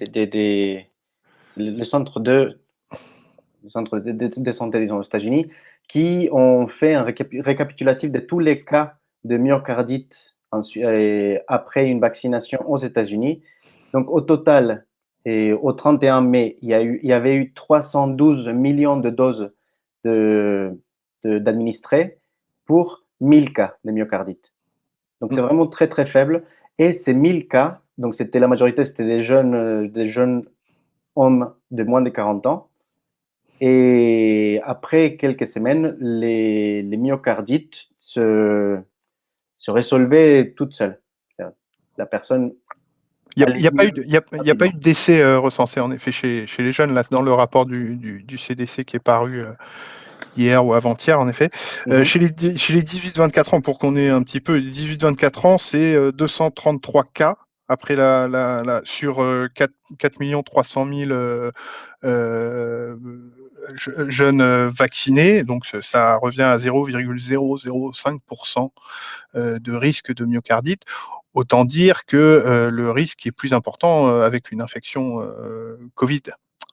le centre de santé, disons, aux États-Unis, qui ont fait un récapitulatif de tous les cas de myocardite après une vaccination aux États-Unis. Donc, au total, et au 31 mai, il y avait eu 312 millions de doses d'administrés pour 1000 cas de myocardite. Donc, c'est vraiment très, très faible. Et ces 1000 cas, donc la majorité, c'était des jeunes hommes de moins de 40 ans. Et après quelques semaines, les myocardites se résolvaient toutes seules. La personne Il allait n'y a pas eu mieux de, il y a pas rapidement. eu de décès recensé en effet chez les jeunes là dans le rapport du CDC qui est paru hier ou avant-hier en effet. Chez les 18-24 ans, pour qu'on ait un petit peu, les 18-24 ans, c'est 233 cas après sur 4 300 000 jeunes vaccinés, donc ça revient à 0,005% de risque de myocardite. Autant dire que le risque est plus important avec une infection Covid.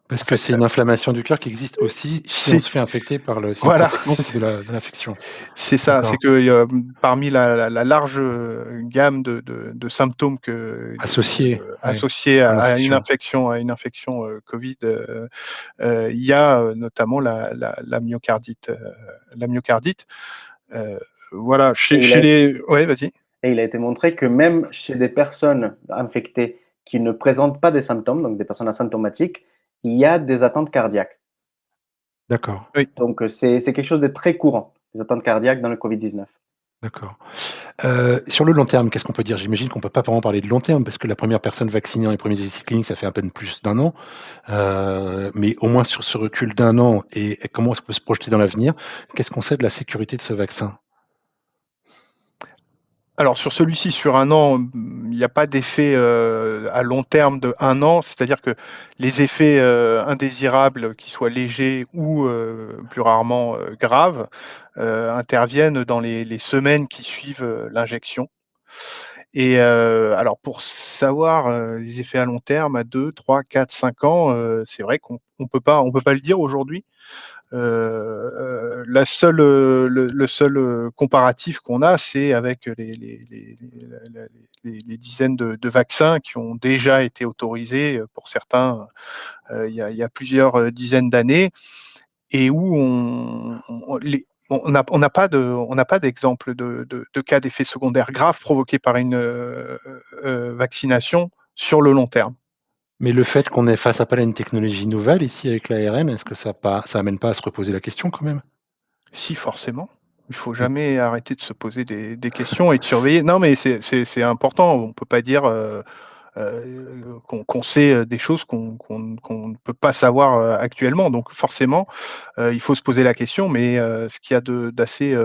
Parce En que fait, c'est une inflammation du cœur qui existe aussi si on se fait infecter c'est une voilà, conséquence de l'infection. c'est ça. C'est que parmi la large gamme de symptômes Associé, ouais, associés à à une l'infection. infection Covid, il y a notamment la myocardite. La myocardite. Voilà. Ouais, vas-y. Et il a été montré que même chez des personnes infectées qui ne présentent pas des symptômes, donc des personnes asymptomatiques, il y a des atteintes cardiaques. D'accord, Oui. Donc c'est quelque chose de très courant, les atteintes cardiaques dans le Covid-19. d'accord. Sur le long terme, qu'est-ce qu'on peut dire? J'imagine qu'on peut pas vraiment parler de long terme parce que la première personne vaccinée dans les premiers essais cliniques, ça fait à peine plus d'1 an. Mais au moins sur ce recul d'1 an et comment on peut se projeter dans l'avenir, qu'est-ce qu'on sait de la sécurité de ce vaccin? Alors sur celui-ci, sur 1 an, il n'y a pas d'effet à long terme de 1 an. C'est-à-dire que les effets indésirables, qu'ils soient légers ou plus rarement graves, interviennent dans les semaines qui suivent l'injection. Et alors pour savoir les effets à long terme, à 2, 3, 4, 5 ans, c'est vrai qu'on peut pas le dire aujourd'hui. Le seul comparatif qu'on a, c'est avec les dizaines de vaccins qui ont déjà été autorisés pour certains il y a plusieurs dizaines d'années et où on n'a pas d'exemple de cas d'effets secondaires graves provoqués par une vaccination sur le long terme. Mais le fait qu'on ait face à pas à une technologie nouvelle ici avec l'ARN, est-ce que ça amène pas à se reposer la question quand même? Si, forcément. Il faut Mmh. jamais arrêter de se poser des questions et de surveiller. Non, mais c'est important. On peut pas dire qu'on sait des choses qu'on ne peut pas savoir actuellement. Donc forcément, il faut se poser la question. Mais ce qu'il y a d'assez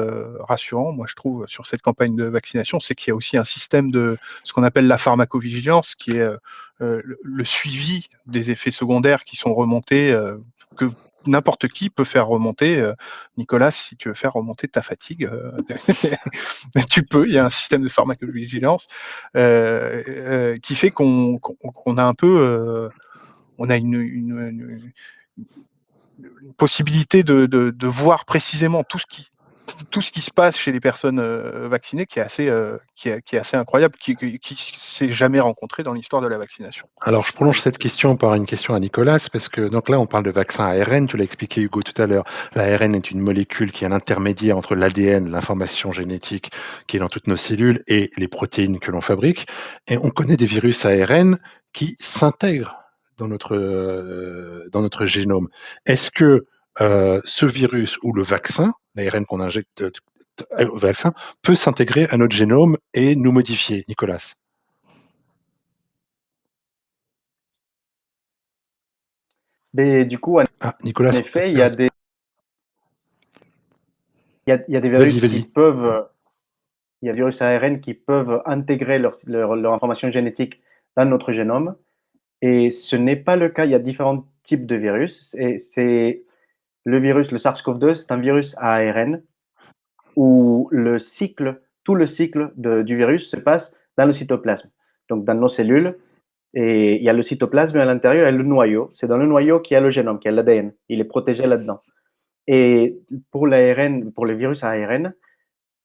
rassurant, moi je trouve, sur cette campagne de vaccination, c'est qu'il y a aussi un système de ce qu'on appelle la pharmacovigilance, qui est le suivi des effets secondaires qui sont remontés, que n'importe qui peut faire remonter. Nicolas, si tu veux faire remonter ta fatigue, tu peux. Il y a un système de pharmacovigilance qui fait qu'on a un peu, on a une possibilité de voir précisément tout ce qui se passe chez les personnes vaccinées, qui est assez incroyable, qui s'est jamais rencontré dans l'histoire de la vaccination. Alors, je prolonge cette question par une question à Nicolas, parce que donc là, on parle de vaccin ARN, tu l'as expliqué Hugo tout à l'heure. L'ARN est une molécule qui est l'intermédiaire entre l'ADN, l'information génétique qui est dans toutes nos cellules, et les protéines que l'on fabrique. Et on connaît des virus ARN qui s'intègrent dans notre génome. Est-ce que ce virus ou le vaccin, l'ARN qu'on injecte au vaccin, peut s'intégrer à notre génome et nous modifier, Nicolas? Mais du coup, en Ah, Nicolas, on peut effet, il y a perdre. des, il y a des Vas-y, virus qui vas-y. peuvent, il y a des virus ARN qui peuvent intégrer leur information génétique dans notre génome. Et ce n'est pas le cas. Il y a différents types de virus. Et c'est le virus, le SARS-CoV-2, c'est un virus à ARN où tout le cycle du virus se passe dans le cytoplasme, donc dans nos cellules. Et il y a le cytoplasme à l'intérieur et le noyau. C'est dans le noyau qu'il y a le génome, qu'il y a l'ADN. Il est protégé là-dedans. Et pour l'ARN, pour le virus à ARN,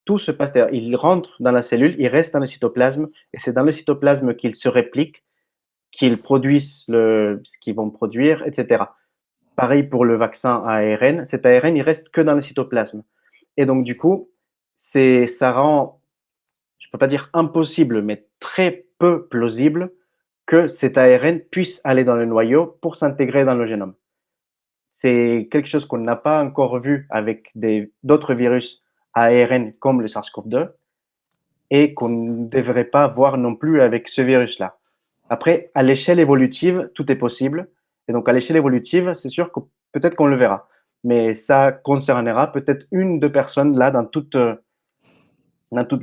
tout se passe derrière. Il rentre dans la cellule, il reste dans le cytoplasme, et c'est dans le cytoplasme qu'il se réplique, qu'ils produisent ce qu'ils vont produire, etc. Pareil pour le vaccin à ARN, cet ARN, il reste que dans le cytoplasme. Et donc, du coup, ça rend, je ne peux pas dire impossible, mais très peu plausible que cet ARN puisse aller dans le noyau pour s'intégrer dans le génome. C'est quelque chose qu'on n'a pas encore vu avec d'autres virus à ARN comme le SARS-CoV-2 et qu'on ne devrait pas voir non plus avec ce virus-là. Après, à l'échelle évolutive, tout est possible. Et donc, à l'échelle évolutive, c'est sûr que peut-être qu'on le verra. Mais ça concernera peut-être 1-2 personnes là dans toute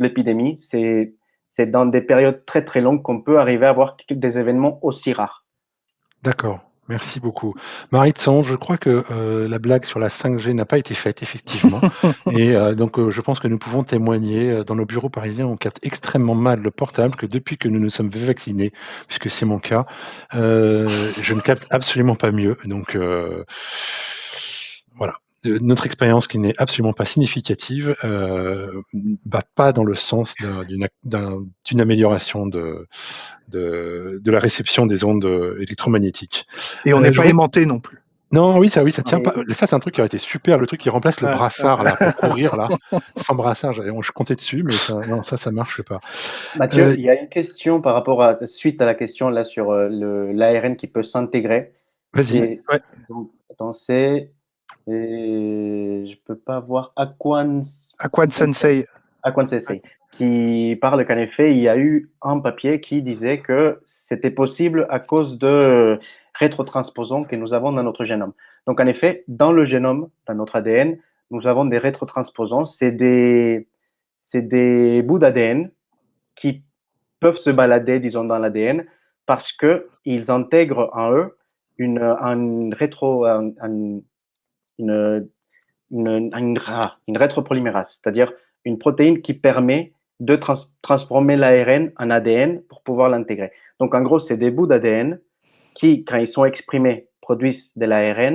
l'épidémie. C'est dans des périodes très très longues qu'on peut arriver à avoir des événements aussi rares. D'accord, merci beaucoup. Marie-Tsan, je crois que la blague sur la 5G n'a pas été faite, effectivement. Et donc, je pense que nous pouvons témoigner, dans nos bureaux parisiens, on capte extrêmement mal le portable, que depuis que nous nous sommes vaccinés, puisque c'est mon cas, je ne capte absolument pas mieux. Donc, voilà. Notre expérience, qui n'est absolument pas significative, va pas dans le sens d'une amélioration de la réception des ondes électromagnétiques. Et on n'est pas aimanté non plus. Non, oui, ça tient pas. Ça, c'est un truc qui aurait été super, le truc qui remplace le brassard là pour courir là, sans brassard. Je comptais dessus, mais ça marche pas. Mathieu, il y a une question par rapport suite à la question là sur l'ARN qui peut s'intégrer. Vas-y. Ouais. Donc, attends, je peux pas voir Aquan Sensei. Aquan Sensei, qui parle qu'en effet, il y a eu un papier qui disait que c'était possible à cause de rétrotransposons que nous avons dans notre génome. Donc, en effet, dans le génome, dans notre ADN, nous avons des rétrotransposons. C'est des bouts d'ADN qui peuvent se balader, disons, dans l'ADN parce qu'ils intègrent en eux une rétropolymérase, c'est-à-dire une protéine qui permet de transformer l'ARN en ADN pour pouvoir l'intégrer. Donc, en gros, c'est des bouts d'ADN qui, quand ils sont exprimés, produisent de l'ARN.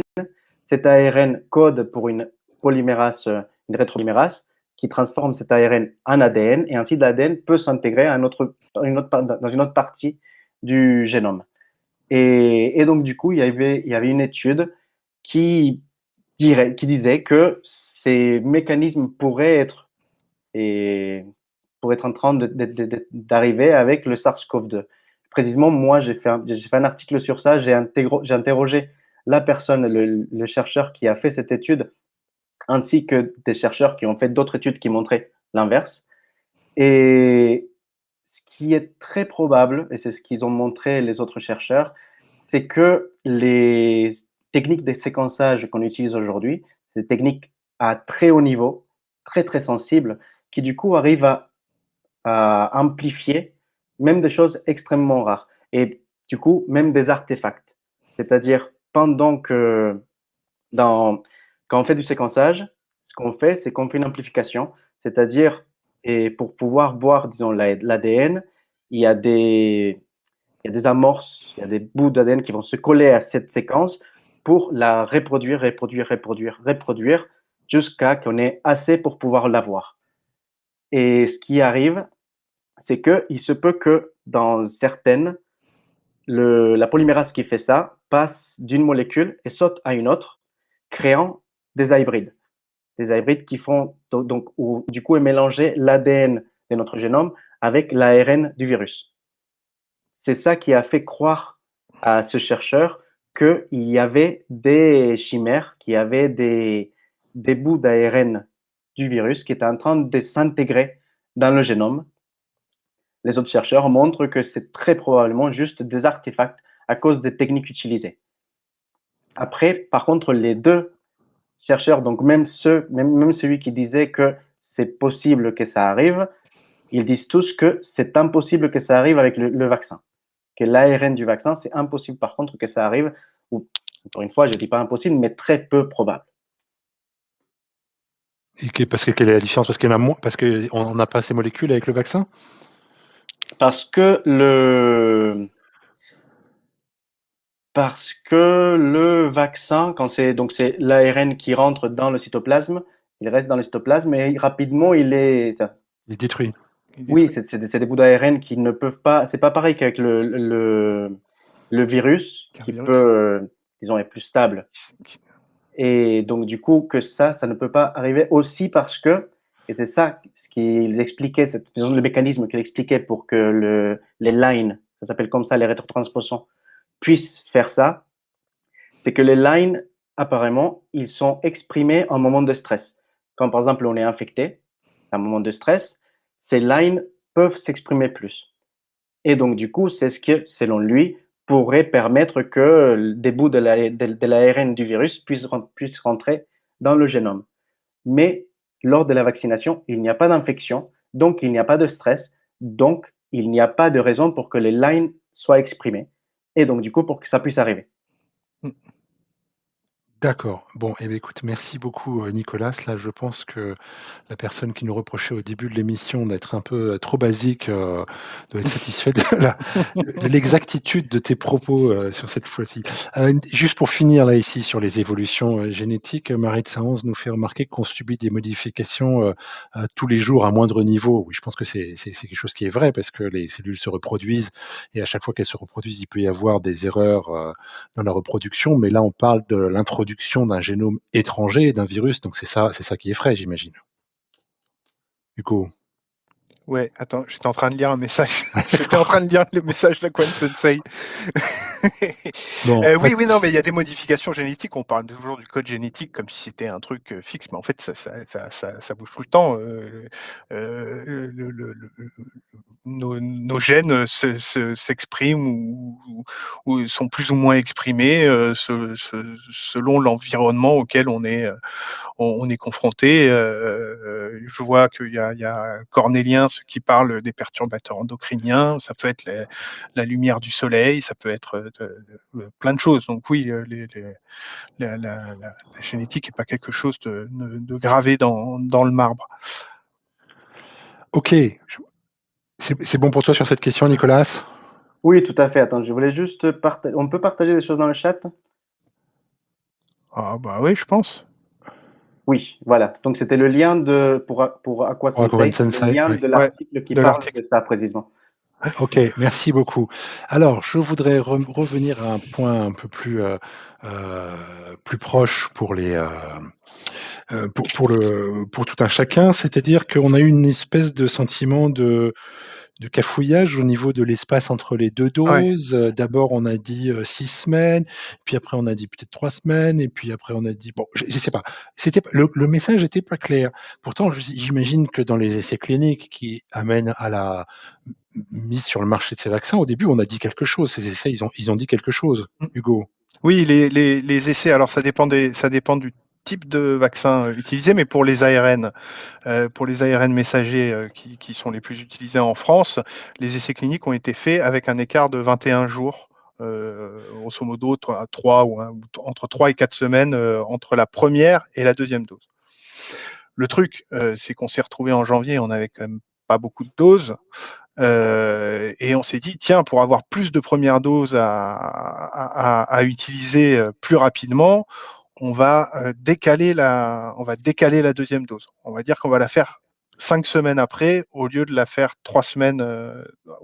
Cet ARN code pour une rétropolymérase qui transforme cet ARN en ADN, et ainsi l'ADN peut s'intégrer dans une autre partie du génome. Et donc, du coup, il y avait une étude qui disait que ces mécanismes pourraient être en train d'arriver avec le SARS-CoV-2. Précisément, moi, j'ai fait un article sur ça, j'ai interrogé la personne, le chercheur qui a fait cette étude, ainsi que des chercheurs qui ont fait d'autres études qui montraient l'inverse. Et ce qui est très probable, et c'est ce qu'ils ont montré les autres chercheurs, c'est que les techniques de séquençage qu'on utilise aujourd'hui, c'est des techniques à très haut niveau, très très sensibles, qui du coup arrivent à amplifier même des choses extrêmement rares. Et du coup, même des artefacts. C'est-à-dire, quand on fait du séquençage, ce qu'on fait, c'est qu'on fait une amplification, c'est-à-dire, et pour pouvoir voir, disons, l'ADN, il y a des amorces, il y a des bouts d'ADN qui vont se coller à cette séquence pour la reproduire, jusqu'à qu'on ait assez pour pouvoir la voir. Et ce qui arrive, c'est qu'il se peut que dans certaines, la polymérase qui fait ça passe d'une molécule et saute à une autre, créant des hybrides. Des hybrides qui font, donc, où du coup est mélangé l'ADN de notre génome avec l'ARN du virus. C'est ça qui a fait croire à ce chercheur qu'il y avait des chimères, qu'il y avait des bouts d'ARN du virus qui étaient en train de s'intégrer dans le génome. Les autres chercheurs montrent que c'est très probablement juste des artefacts à cause des techniques utilisées. Après, par contre, les deux chercheurs, donc même celui qui disait que c'est possible que ça arrive, ils disent tous que c'est impossible que ça arrive avec le vaccin, que l'ARN du vaccin, c'est impossible par contre que ça arrive, ou encore une fois, je ne dis pas impossible, mais très peu probable. Parce que quelle est la différence? Parce qu'il y en a moins, parce qu'on n'a pas ces molécules avec le vaccin? Parce que le vaccin, donc c'est l'ARN qui rentre dans le cytoplasme, il reste dans le cytoplasme et rapidement il est. Il est détruit. Oui, c'est des bouts d'ARN qui ne peuvent pas. C'est pas pareil qu'avec le virus qui peut, disons, est plus stable. Et donc du coup que ça ne peut pas arriver aussi parce que, et c'est ça ce qu'il expliquait, disons, le mécanisme qu'il expliquait pour que les lines, ça s'appelle comme ça, les rétrotransposons, puissent faire ça, c'est que les lines, apparemment, ils sont exprimés en moment de stress. Quand par exemple on est infecté, à un moment de stress, ces lines peuvent s'exprimer plus. Et donc du coup, c'est ce qui, selon lui, pourrait permettre que des bouts de l'ARN du virus puissent rentrer dans le génome. Mais lors de la vaccination, il n'y a pas d'infection, donc il n'y a pas de stress, donc il n'y a pas de raison pour que les lines soient exprimées. Et donc du coup, pour que ça puisse arriver. D'accord. Bon, eh bien, écoute, merci beaucoup, Nicolas. Là, je pense que la personne qui nous reprochait au début de l'émission d'être un peu trop basique doit être satisfaite de l'exactitude de tes propos sur cette fois-ci. Juste pour finir, là, ici, sur les évolutions génétiques, Marie de Saons nous fait remarquer qu'on subit des modifications tous les jours à moindre niveau. Oui, je pense que c'est quelque chose qui est vrai parce que les cellules se reproduisent et à chaque fois qu'elles se reproduisent, il peut y avoir des erreurs dans la reproduction. Mais là, on parle de l'introduction d'un génome étranger, d'un virus, donc c'est ça qui est frais, j'imagine. Hugo. Ouais, attends, j'étais en train de lire un message. J'étais en train de lire le message d'Aquan Sensei. Bon, oui, non, mais il y a des modifications génétiques. On parle toujours du code génétique comme si c'était un truc fixe, mais en fait, ça bouge tout le temps. Nos gènes s'expriment ou sont plus ou moins exprimés selon l'environnement auquel on est confronté. Je vois qu'il y a Cornélien qui parle des perturbateurs endocriniens. Ça peut être la lumière du soleil, ça peut être plein de choses. Donc oui, la génétique n'est pas quelque chose de gravé dans le marbre. Ok. C'est bon pour toi sur cette question, Nicolas? Oui, tout à fait. Attends, je voulais juste on peut partager des choses dans le chat? Ah bah oui, je pense. Oui, voilà. Donc c'était le lien pour Aqua Sensei, le lien de l'article qui parle de ça précisément. Ok, merci beaucoup. Alors, je voudrais revenir à un point un peu plus proche pour pour tout un chacun, c'est-à-dire qu'on a eu une espèce de sentiment de cafouillage au niveau de l'espace entre les 2 doses. Ouais. D'abord, on a dit 6 semaines, puis après on a dit peut-être 3 semaines, et puis après on a dit bon, je sais pas. Le message était pas clair. Pourtant, j'imagine que dans les essais cliniques qui amènent à la mise sur le marché de ces vaccins, au début, on a dit quelque chose. Ces essais, ils ont dit quelque chose. Hugo. Oui, les essais, alors ça dépend du type de vaccin utilisé, mais pour les ARN messagers qui sont les plus utilisés en France, les essais cliniques ont été faits avec un écart de 21 jours, grosso modo entre 3 et 4 semaines entre la première et la deuxième dose. Le truc, c'est qu'on s'est retrouvé en janvier, on avait quand même pas beaucoup de doses. Et on s'est dit, tiens, pour avoir plus de premières doses à utiliser plus rapidement, on va décaler la deuxième dose. On va dire qu'on va la faire 5 semaines après, au lieu de la faire 3 semaines.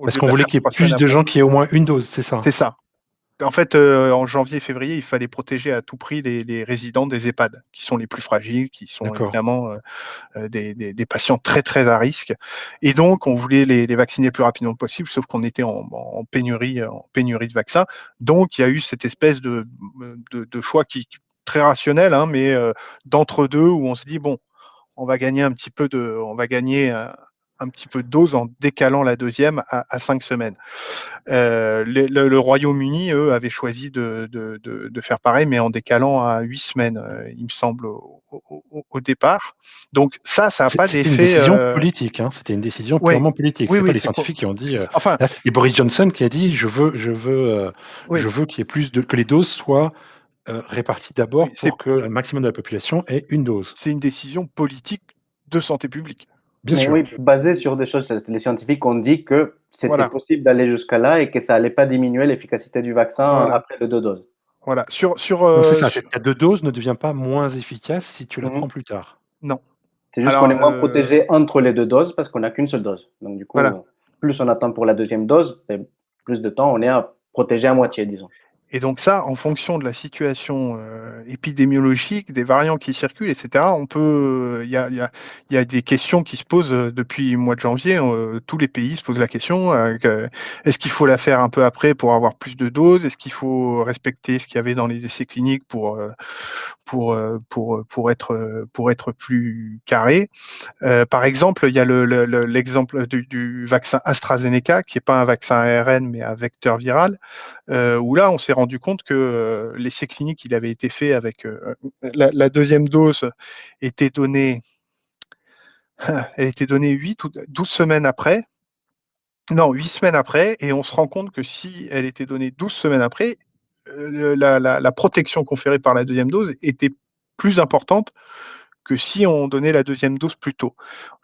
Parce qu'on voulait qu'il y ait plus de gens qui aient au moins une dose, c'est ça? C'est ça. En fait, en janvier et février, il fallait protéger à tout prix les résidents des EHPAD, qui sont les plus fragiles, qui sont évidemment des patients très, très à risque. Et donc, on voulait les vacciner le plus rapidement possible, sauf qu'on était en pénurie de vaccins. Donc, il y a eu cette espèce de choix qui très rationnel, hein, mais d'entre-deux, où on se dit, bon, on va gagner un petit peu de dose en décalant la deuxième à 5 semaines. Le Royaume-Uni, eux, avaient choisi de faire pareil, mais en décalant à 8 semaines, il me semble, au départ. Donc ça n'a pas C'était d'effet. une décision politique, hein. C'était une décision Oui, purement politique. oui, C'est oui, pas les c'est quoi. scientifiques qui ont dit. Enfin, Là, c'était Boris Johnson qui a dit oui, je veux qu'il y ait que les doses soient réparties oui, d'abord pour que le maximum de la population ait une dose. c'est une décision politique de santé publique. Bien Mais sûr. oui, basé sur des choses, les scientifiques ont dit que c'était Voilà. possible d'aller jusqu'à là et que ça allait pas diminuer l'efficacité du vaccin Voilà. après les 2 doses. Voilà. Donc c'est ça, ta dose ne devient pas moins efficace si tu la Mmh. prends plus tard. Non. C'est juste qu'on Alors, est moins protégé entre les 2 doses parce qu'on n'a qu'une seule dose. Donc du coup, voilà. plus on attend pour la 2e dose, plus de temps on est protégé à moitié, disons. Et donc ça, en fonction de la situation épidémiologique, des variants qui circulent, etc., il y a des questions qui se posent depuis le mois de janvier. Tous les pays se posent la question est-ce qu'il faut la faire un peu après pour avoir plus de doses? Est-ce qu'il faut respecter ce qu'il y avait dans les essais cliniques pour être plus carré? Par exemple, il y a l'exemple du vaccin AstraZeneca, qui n'est pas un vaccin ARN, mais un vecteur viral, où là, on s'est rendu compte que l'essai clinique, il avait été fait avec la deuxième dose était donnée, elle était donnée 8 ou 12 semaines après. Non, 8 semaines après, et on se rend compte que si elle était donnée 12 semaines après, la protection conférée par la deuxième dose était plus importante que si on donnait la deuxième dose plus tôt.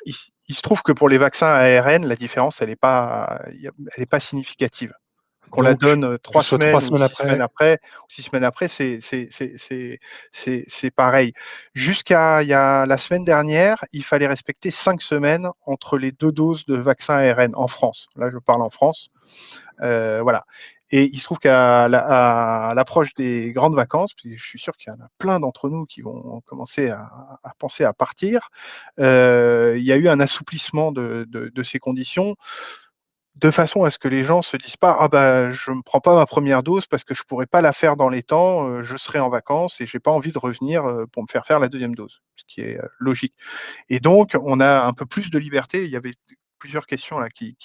Il se trouve que pour les vaccins ARN, la différence, elle n'est pas significative. Qu'on la Donc, donne 3 soit 3 semaines ou semaines 6 semaines après. après, c'est pareil. Jusqu'à la semaine dernière, il fallait respecter 5 semaines entre les 2 doses de vaccin ARN en France. Là, je parle en France. Voilà. Et il se trouve qu'à l'approche des grandes vacances, puis je suis sûr qu'il y en a plein d'entre nous qui vont commencer à penser à partir, il y a eu un assouplissement de ces conditions, de façon à ce que les gens se disent pas: «Ah bah, je me prends pas ma première dose parce que je pourrais pas la faire dans les temps, je serai en vacances et j'ai pas envie de revenir, pour me faire la deuxième dose», ce qui est, logique. Et donc on a un peu plus de liberté. Il y avait plusieurs questions là qui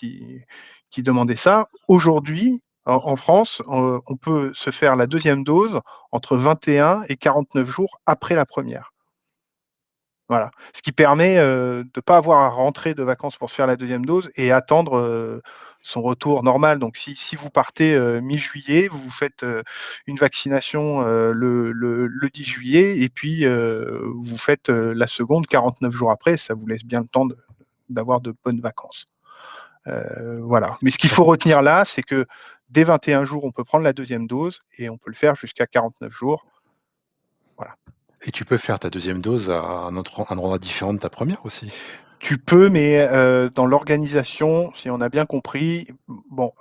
demandaient ça. Aujourd'hui, en France, on peut se faire la deuxième dose entre 21 et 49 jours après la première. Voilà. Ce qui permet, de ne pas avoir à rentrer de vacances pour se faire la deuxième dose et attendre, son retour normal. Donc si vous partez, mi-juillet, vous vous faites, une vaccination, le 10 juillet, et puis, vous faites, la seconde 49 jours après. Ça vous laisse bien le temps d'avoir de bonnes vacances. Voilà. Mais ce qu'il faut retenir là, c'est que dès 21 jours, on peut prendre la deuxième dose et on peut le faire jusqu'à 49 jours. Voilà. Et tu peux faire ta deuxième dose à un endroit différent de ta première aussi? Tu peux, mais dans l'organisation, si on a bien compris, bon,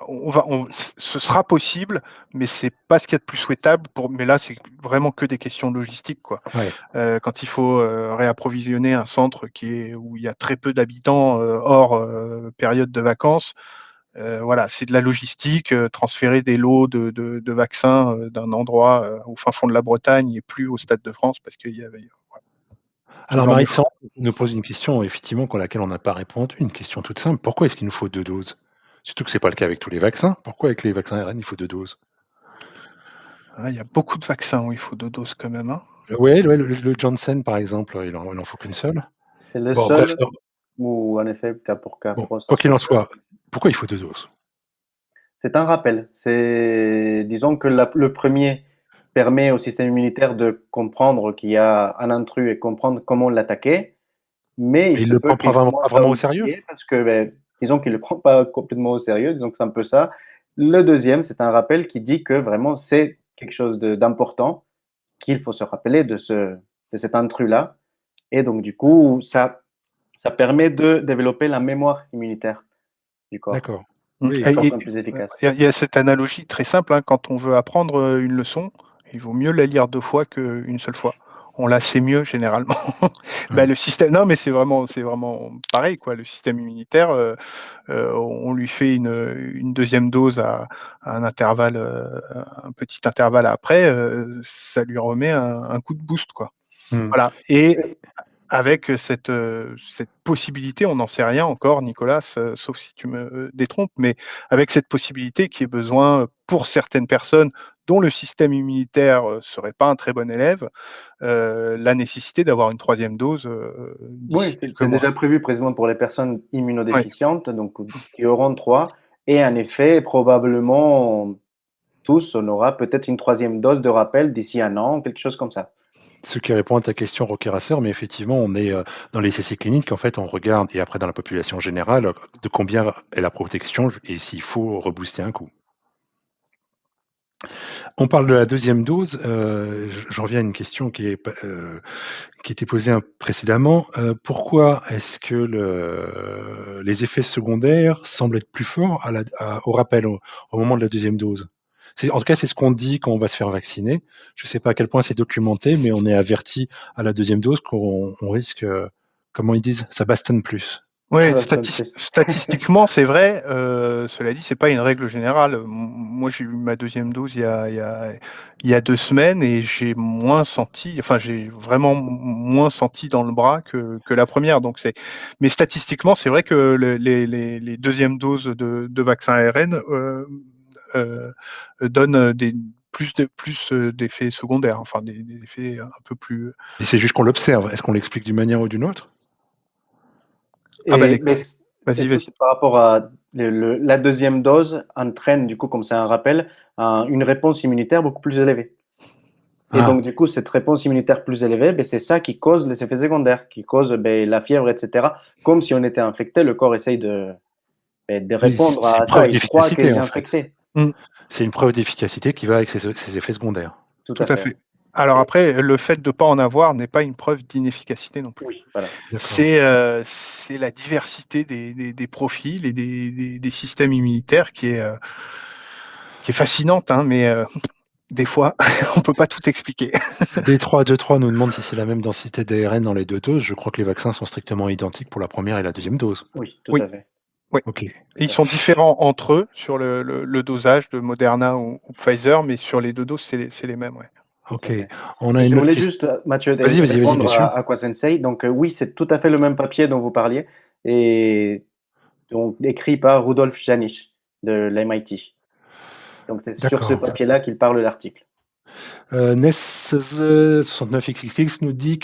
ce sera possible, mais c'est pas ce qu'il y a de plus souhaitable mais là, c'est vraiment que des questions logistiques, quoi. Ouais. Quand il faut, réapprovisionner un centre où il y a très peu d'habitants, hors, période de vacances, voilà, c'est de la logistique, transférer des lots de vaccins, d'un endroit, au fin fond de la Bretagne et plus au Stade de France parce qu'il y avait voilà, ce Alors genre de Marie-Sandra choses. nous pose une question effectivement laquelle on n'a pas répondu, une question toute simple. Pourquoi est-ce qu'il nous faut 2 doses? Surtout que c'est pas le cas avec tous les vaccins. Pourquoi avec les vaccins ARN, il faut 2 doses? Ah, il y a beaucoup de vaccins où il faut 2 doses quand même, hein. Ouais, le Janssen par exemple, il en faut qu'une seule. C'est le Bon bref, seul où en effet, cas pour cas, bon, faut quoi qu'il en sortir. soit, pourquoi il faut 2 doses? C'est un rappel. Disons que le premier permet au système immunitaire de comprendre qu'il y a un intrus et comprendre comment l'attaquer, mais il Et il se le peut prend qu'il pas commence à vraiment au sérieux? oublier parce que, disons qu'il le prend pas complètement au sérieux, disons que c'est un peu ça. Le deuxième, c'est un rappel qui dit que vraiment c'est quelque chose d'important, qu'il faut se rappeler de cet intrus-là, et donc du coup, ça permet de développer la mémoire immunitaire du corps D'accord. Et Oui. de façon plus efficace. il y a cette analogie très simple, hein, quand on veut apprendre, une leçon, il vaut mieux la lire 2 fois qu'une seule fois. On la sait mieux généralement. Bah, Ouais. le système non, mais c'est vraiment pareil, quoi. Le système immunitaire, on lui fait une deuxième dose à un intervalle, un petit intervalle après, ça lui remet un coup de boost, quoi. Mmh. Voilà. Et avec cette possibilité, on n'en sait rien encore, Nicolas, sauf si tu me détrompes, mais avec cette possibilité qu'il y ait besoin, pour certaines personnes dont le système immunitaire serait pas un très bon élève, la nécessité d'avoir une 3e dose Oui, d'ici quelques c'est mois. déjà prévu précisément pour les personnes Ouais. immunodéficientes, donc qui auront 3. Et en effet, probablement, tous, on aura peut-être une 3e dose de rappel d'ici 1 an, quelque chose comme ça. Ce qui répond à ta question, Rocky Racer, mais effectivement, on est dans les essais cliniques, en fait, on regarde, et après dans la population générale, de combien est la protection et s'il faut rebooster un coup. On parle de la 2e dose. J'en reviens à une question qui était posée précédemment. Pourquoi est-ce que les effets secondaires semblent être plus forts au rappel, au moment de la 2e dose? En tout cas, c'est ce qu'on dit quand on va se faire vacciner. Je ne sais pas à quel point c'est documenté, mais on est averti à la 2e dose qu'on risque, comment ils disent, ça bastonne plus. Ouais, Ça, c'est un peu- statistiquement, c'est vrai. Cela dit, c'est pas une règle générale. Moi, j'ai eu ma 2e dose il y a 2 semaines et j'ai vraiment moins senti dans le bras que la première. Donc mais statistiquement, c'est vrai que les 2e doses de vaccin ARN donnent plus d'effets secondaires, enfin des effets un peu plus. Et c'est juste qu'on l'observe. Est-ce qu'on l'explique d'une manière ou d'une autre? Ah bah, Mais et vas-y, ça, vas-y. c'est par rapport à la 2e dose entraîne, du coup, comme c'est un rappel, une réponse immunitaire beaucoup plus élevée. Et Ah, donc, du coup, cette réponse immunitaire plus élevée, ben, c'est ça qui cause les effets secondaires, qui cause la fièvre, etc. Comme si on était infecté, le corps essaye de oui, répondre c'est une à ça. preuve Il croit qu'il d'efficacité, est en fait. infecté. Mmh. C'est une preuve d'efficacité qui va avec ses effets secondaires. Tout Tout à à fait. fait. Alors après, le fait de pas en avoir n'est pas une preuve d'inefficacité non plus. Oui, voilà. D'accord. C'est la diversité des profils et des systèmes immunitaires qui est fascinante, hein, mais des fois, on peut pas tout expliquer. D3 nous demande si c'est la même densité d'ARN dans les 2 doses. Je crois que les vaccins sont strictement identiques pour la 1re et la 2e dose. Oui, tout Oui, à fait. oui. OK. Ils sont différents entre eux sur le dosage de Moderna ou Pfizer, mais sur les 2 doses, c'est les mêmes, ouais. Tout OK. à fait. On a Et je une autre voulais question. juste, Mathieu, Vas-y, bien répondre sûr. à Aqua Sensei. Donc, oui, c'est tout à fait le même papier dont vous parliez, et donc écrit par Rudolf Janisch de l'MIT. Donc, c'est sur ce D'accord. papier-là qu'il parle de l'article. Ness69XXX nous dit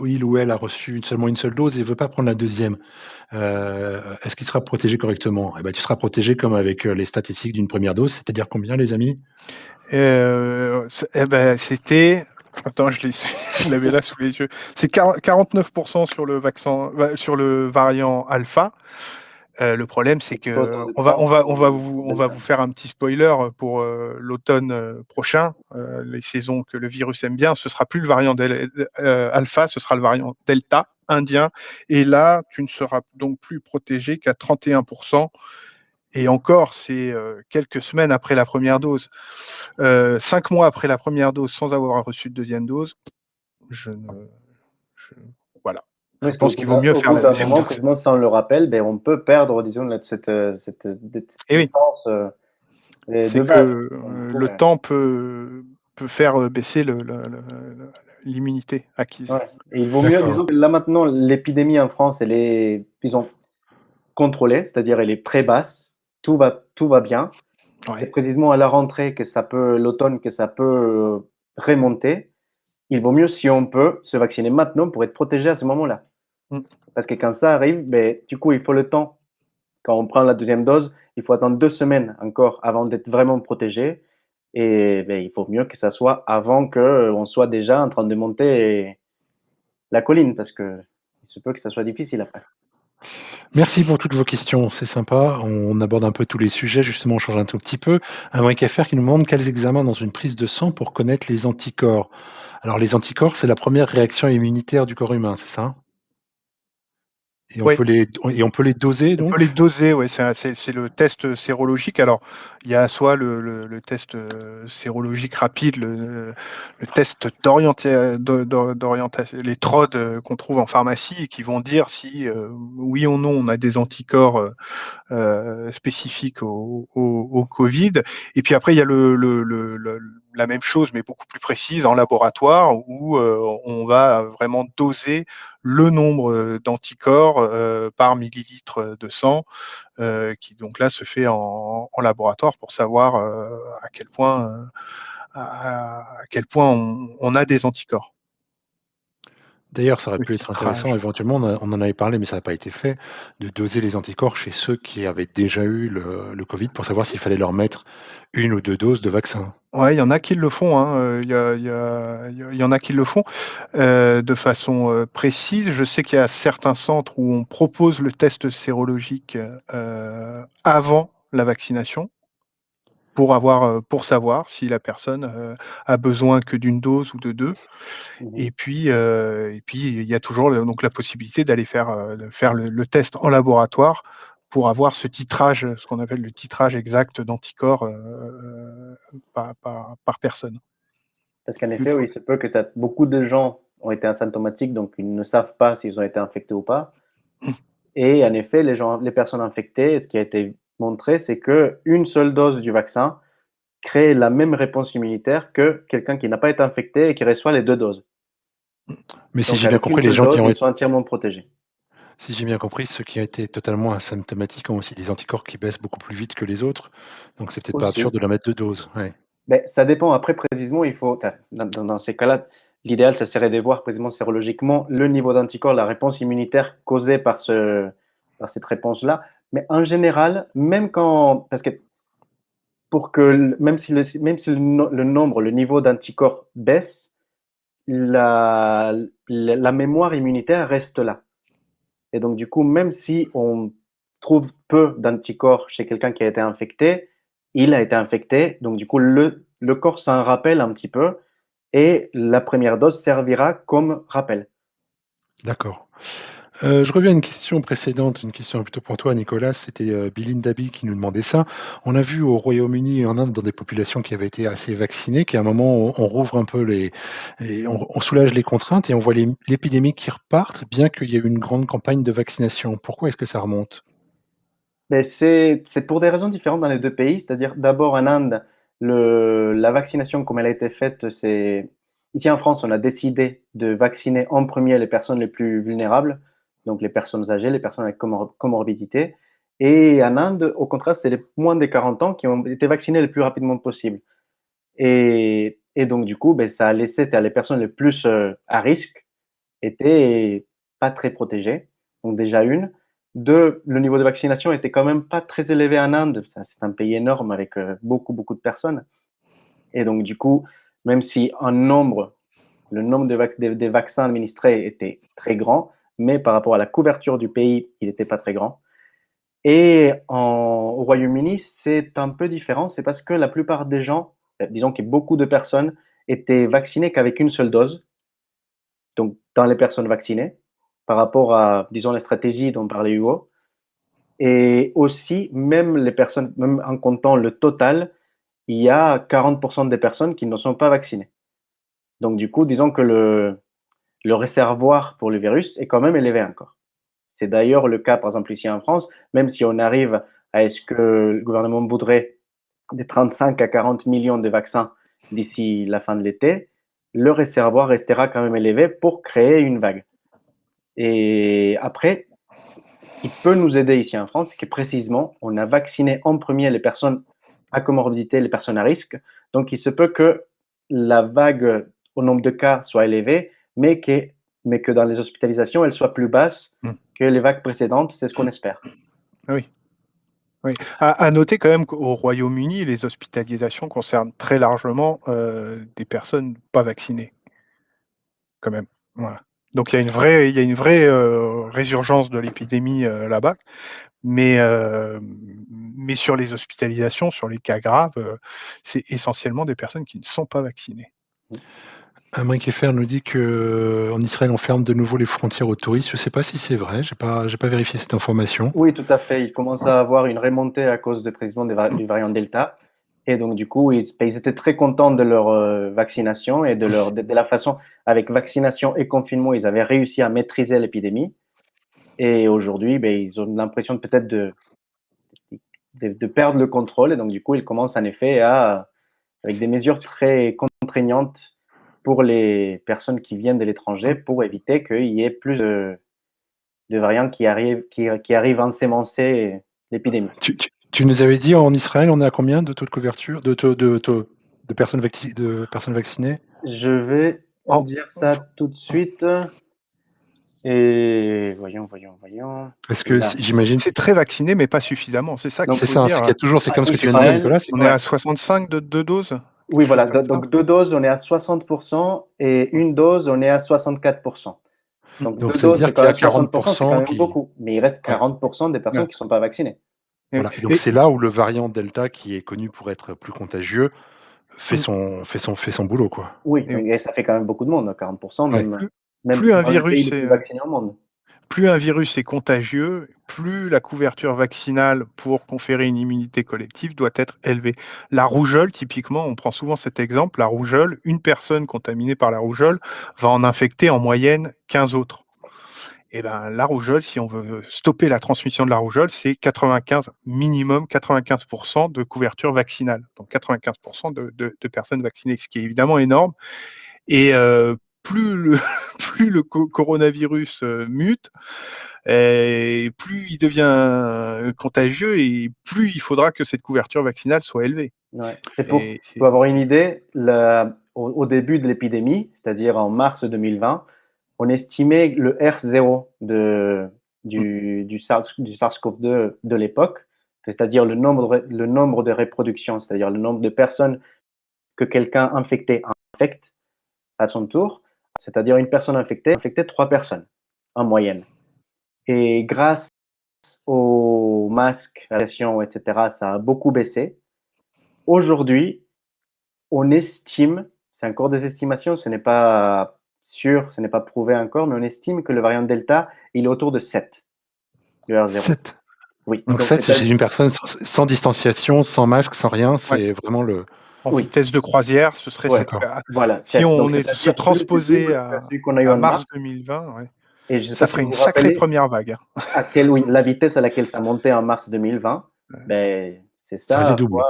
il ou elle a reçu seulement une seule dose et veut pas prendre la 2e. Est-ce qu'il sera protégé correctement? Eh ben, tu seras protégé comme avec, les statistiques d'une 1re dose, c'est-à-dire combien, les amis? C'était attends, je l'avais là sous les yeux. C'est 49% sur le vaccin, sur le variant alpha. Le problème, c'est C'est pas autant que de on va temps on va pour on va vous on va Delta. vous faire un petit spoiler pour, l'automne, prochain, les saisons que le virus aime bien. Ce sera plus le variant alpha, ce sera le variant delta indien et là, tu ne seras donc plus protégé qu'à 31%. Et encore, c'est, quelques semaines après la 1re dose. 5 mois après la 1re dose sans avoir reçu de 2e dose, je ne je voilà. Oui, Je parce pense qu'il vaut mieux au faire bout la d'un 2e moment, dose. précisément, sans le rappel, on peut perdre, disons, cette Et oui, défense c'est de que, base. Donc, du coup, le temps peut faire, baisser l'immunité acquise. ouais. Et il vaut mieux, D'accord. disons que là maintenant, l'épidémie en France, elle est, disons, contrôlée, c'est-à-dire elle est très basse, tout va bien. C'est Ouais. précisément à la rentrée que l'automne, que ça peut remonter. Il vaut mieux, si on peut, se vacciner maintenant pour être protégé à ce moment-là. Mmh. Parce que quand ça arrive, du coup, il faut le temps. Quand on prend la 2e dose, il faut attendre 2 semaines encore avant d'être vraiment protégé. Et il faut mieux que ça soit avant qu'on soit déjà en train de monter la colline, parce que il se peut que ça soit difficile après. Merci pour toutes vos questions, c'est sympa. On aborde un peu tous les sujets, justement, on change un tout petit peu. Un Mike FR qui nous demande quels examens dans une prise de sang pour connaître les anticorps. Alors, les anticorps, c'est la première réaction immunitaire du corps humain, c'est ça? Et Ouais. on peut les doser, On peut donc? les doser, ouais, c'est le test sérologique. Alors, il y a soit le test, sérologique rapide, le test d'orientation, les TROD, qu'on trouve en pharmacie et qui vont dire si, oui ou non on a des anticorps, spécifiques au Covid. Et puis après, il y a la même chose, mais beaucoup plus précise en laboratoire, où on va vraiment doser le nombre d'anticorps par millilitre de sang, qui donc là se fait en laboratoire pour savoir à quel point on a des anticorps. D'ailleurs, ça aurait Le pu être intéressant, titrage. éventuellement, on en avait parlé, mais ça n'a pas été fait, de doser les anticorps chez ceux qui avaient déjà eu le Covid pour savoir s'il fallait leur mettre 1 ou 2 doses de vaccin. Ouais, il y en a qui le font, hein, il y en a qui le font, de façon, précise. Je sais qu'il y a certains centres où on propose le test sérologique, avant la vaccination pour savoir si la personne, a besoin que d'une dose ou de 2. Mhm. Et puis il y a toujours donc la possibilité d'aller faire le test en laboratoire pour avoir ce titrage, ce qu'on appelle le titrage exact d'anticorps, par personne. Parce qu'en Le effet, oui, tout il se peut que beaucoup de gens ont été asymptomatiques, donc ils ne savent pas s'ils ont été infectés ou pas. Et en effet, les personnes infectées, ce qui a été montré, c'est qu'une seule dose du vaccin crée la même réponse immunitaire que quelqu'un qui n'a pas été infecté et qui reçoit les 2 doses. Mais si Donc j'ai bien avec une compris, les seule gens qui dose, ont ils été sont entièrement protégés. si j'ai bien compris, ceux qui ont été totalement asymptomatiques ont aussi des anticorps qui baissent beaucoup plus vite que les autres, donc c'est peut-être pas Aussi. absurde de leur mettre 2 doses, ouais. Mais ça dépend. Après, précisément, dans ces cas-là, l'idéal, ça serait de voir précisément sérologiquement le niveau d'anticorps, la réponse immunitaire causée par cette réponse-là. Mais en général, parce que même si le nombre, le niveau d'anticorps baisse, la mémoire immunitaire reste là. Et donc, du coup, même si on trouve peu d'anticorps chez quelqu'un qui a été infecté, il a été infecté. Donc, du coup, le corps s'en rappelle un petit peu et la première dose servira comme rappel. D'accord. Je reviens à une question précédente, une question plutôt pour toi Nicolas, c'était, Billy Dabi qui nous demandait ça. On a vu au Royaume-Uni et en Inde dans des populations qui avaient été assez vaccinées, qu'à un moment on rouvre un peu on soulage les contraintes et on voit l'épidémie qui repartent, bien qu'il y ait eu une grande campagne de vaccination. Pourquoi est-ce que ça remonte? Mais c'est pour des raisons différentes dans les deux pays. C'est-à-dire, d'abord, en Inde, la vaccination, comme elle a été faite, c'est. Ici en France, on a décidé de vacciner en premier les personnes les plus vulnérables, donc les personnes âgées, les personnes avec comorbidité. Et en Inde, au contraire, c'est les moins de 40 ans qui ont été vaccinés le plus rapidement possible. Et donc, du coup, ben, ça a laissé les personnes les plus à risque étaient pas très protégées. Donc, déjà une. Deux, le niveau de vaccination était quand même pas très élevé en Inde. C'est un pays énorme avec beaucoup, beaucoup de personnes. Et donc, du coup, même si le nombre des vaccins administrés était très grand, mais par rapport à la couverture du pays, il n'était pas très grand. Et au Royaume-Uni, c'est un peu différent. C'est parce que la plupart des gens, disons que beaucoup de personnes, étaient vaccinées qu'avec une seule dose. Donc, dans les personnes vaccinées, par rapport à, disons, les stratégies dont parlait Hugo. Et aussi, même les personnes, même en comptant le total, il y a 40% des personnes qui ne sont pas vaccinées. Donc, du coup, disons que le réservoir pour le virus est quand même élevé encore. C'est d'ailleurs le cas, par exemple, ici en France, même si on arrive à ce que le gouvernement voudrait des 35 à 40 millions de vaccins d'ici la fin de l'été, le réservoir restera quand même élevé pour créer une vague. Et après, ce qui peut nous aider ici en France, c'est que précisément, on a vacciné en premier les personnes à comorbidité, les personnes à risque. Donc, il se peut que la vague au nombre de cas soit élevée, mais que dans les hospitalisations, elle soit plus basse Mmh. que les vagues précédentes. C'est ce qu'on espère. Oui. Oui. À noter quand même qu'au Royaume-Uni, les hospitalisations concernent très largement, des personnes pas vaccinées, quand même. Voilà. Donc il y a une vraie résurgence de l'épidémie, là-bas. Mais sur les hospitalisations, sur les cas graves, c'est essentiellement des personnes qui ne sont pas vaccinées. Amric Effer nous dit qu'en Israël, on ferme de nouveau les frontières aux touristes. Je ne sais pas si c'est vrai, j'ai pas vérifié cette information. Oui, tout à fait. Il commence à avoir une remontée à cause précisément du variant Delta. Et donc, du coup, ils étaient très contents de leur vaccination et de la façon, avec vaccination et confinement, ils avaient réussi à maîtriser l'épidémie. Et aujourd'hui, ben, ils ont l'impression peut-être de perdre le contrôle. Et donc, du coup, ils commencent en effet avec des mesures très contraignantes pour les personnes qui viennent de l'étranger pour éviter qu'il y ait plus de variants qui arrivent à ensemencer l'épidémie. Tu nous avais dit en Israël, on est à combien de taux de couverture, de personnes vaccinées? Je vais dire ça tout de suite. Et voyons. Parce que j'imagine. C'est très vacciné, mais pas suffisamment. C'est ça qu'il faut c'est dire. qu'il y a toujours, c'est comme ce que tu viens de dire, Nicolas. On est à 65 de 2 doses. Oui, voilà. Donc 2 doses, on est à 60% et une dose, on est à 64%. Donc 2 ça veut doses, dire c'est quand qu'il y a même 60%, c'est quand même qui... beaucoup. Mais il reste 40% des personnes qui ne sont pas vaccinées. Voilà. Et donc c'est là où le variant Delta, qui est connu pour être plus contagieux, fait son boulot, quoi. Oui, et ça fait quand même beaucoup de monde, 40%, même plus un virus est vacciné au monde. Plus un virus est contagieux, plus la couverture vaccinale pour conférer une immunité collective doit être élevée. La rougeole, typiquement, on prend souvent cet exemple, la rougeole, une personne contaminée par la rougeole va en infecter en moyenne 15 autres. Et ben, la rougeole, si on veut stopper la transmission de la rougeole, c'est minimum 95% de couverture vaccinale. Donc 95% de personnes vaccinées, ce qui est évidemment énorme. Et plus le coronavirus mute, et plus il devient contagieux et plus il faudra que cette couverture vaccinale soit élevée. Ouais. Pour avoir une idée, au début de l'épidémie, c'est-à-dire en mars 2020, on estimait le R0 du SARS-CoV-2 de l'époque, c'est-à-dire le nombre de reproductions, c'est-à-dire le nombre de personnes que quelqu'un infecté infecte à son tour, c'est-à-dire une personne infectée 3 personnes en moyenne. Et grâce aux masques, à la pression, etc., ça a beaucoup baissé. Aujourd'hui, on estime, c'est encore des estimations, ce n'est pas sûr, ce n'est pas prouvé encore, mais on estime que le variant Delta, il est autour de 7. Le R0. 7. Oui. Donc 7, c'est chez une personne sans distanciation, sans masque, sans rien, c'est vraiment le... En vitesse de croisière, ce serait 7 cas. Voilà, si on se transposait à mars 2020, ça ferait une sacrée première vague. La vitesse à laquelle ça montait en mars 2020, ben, c'est ça. Ça faisait double.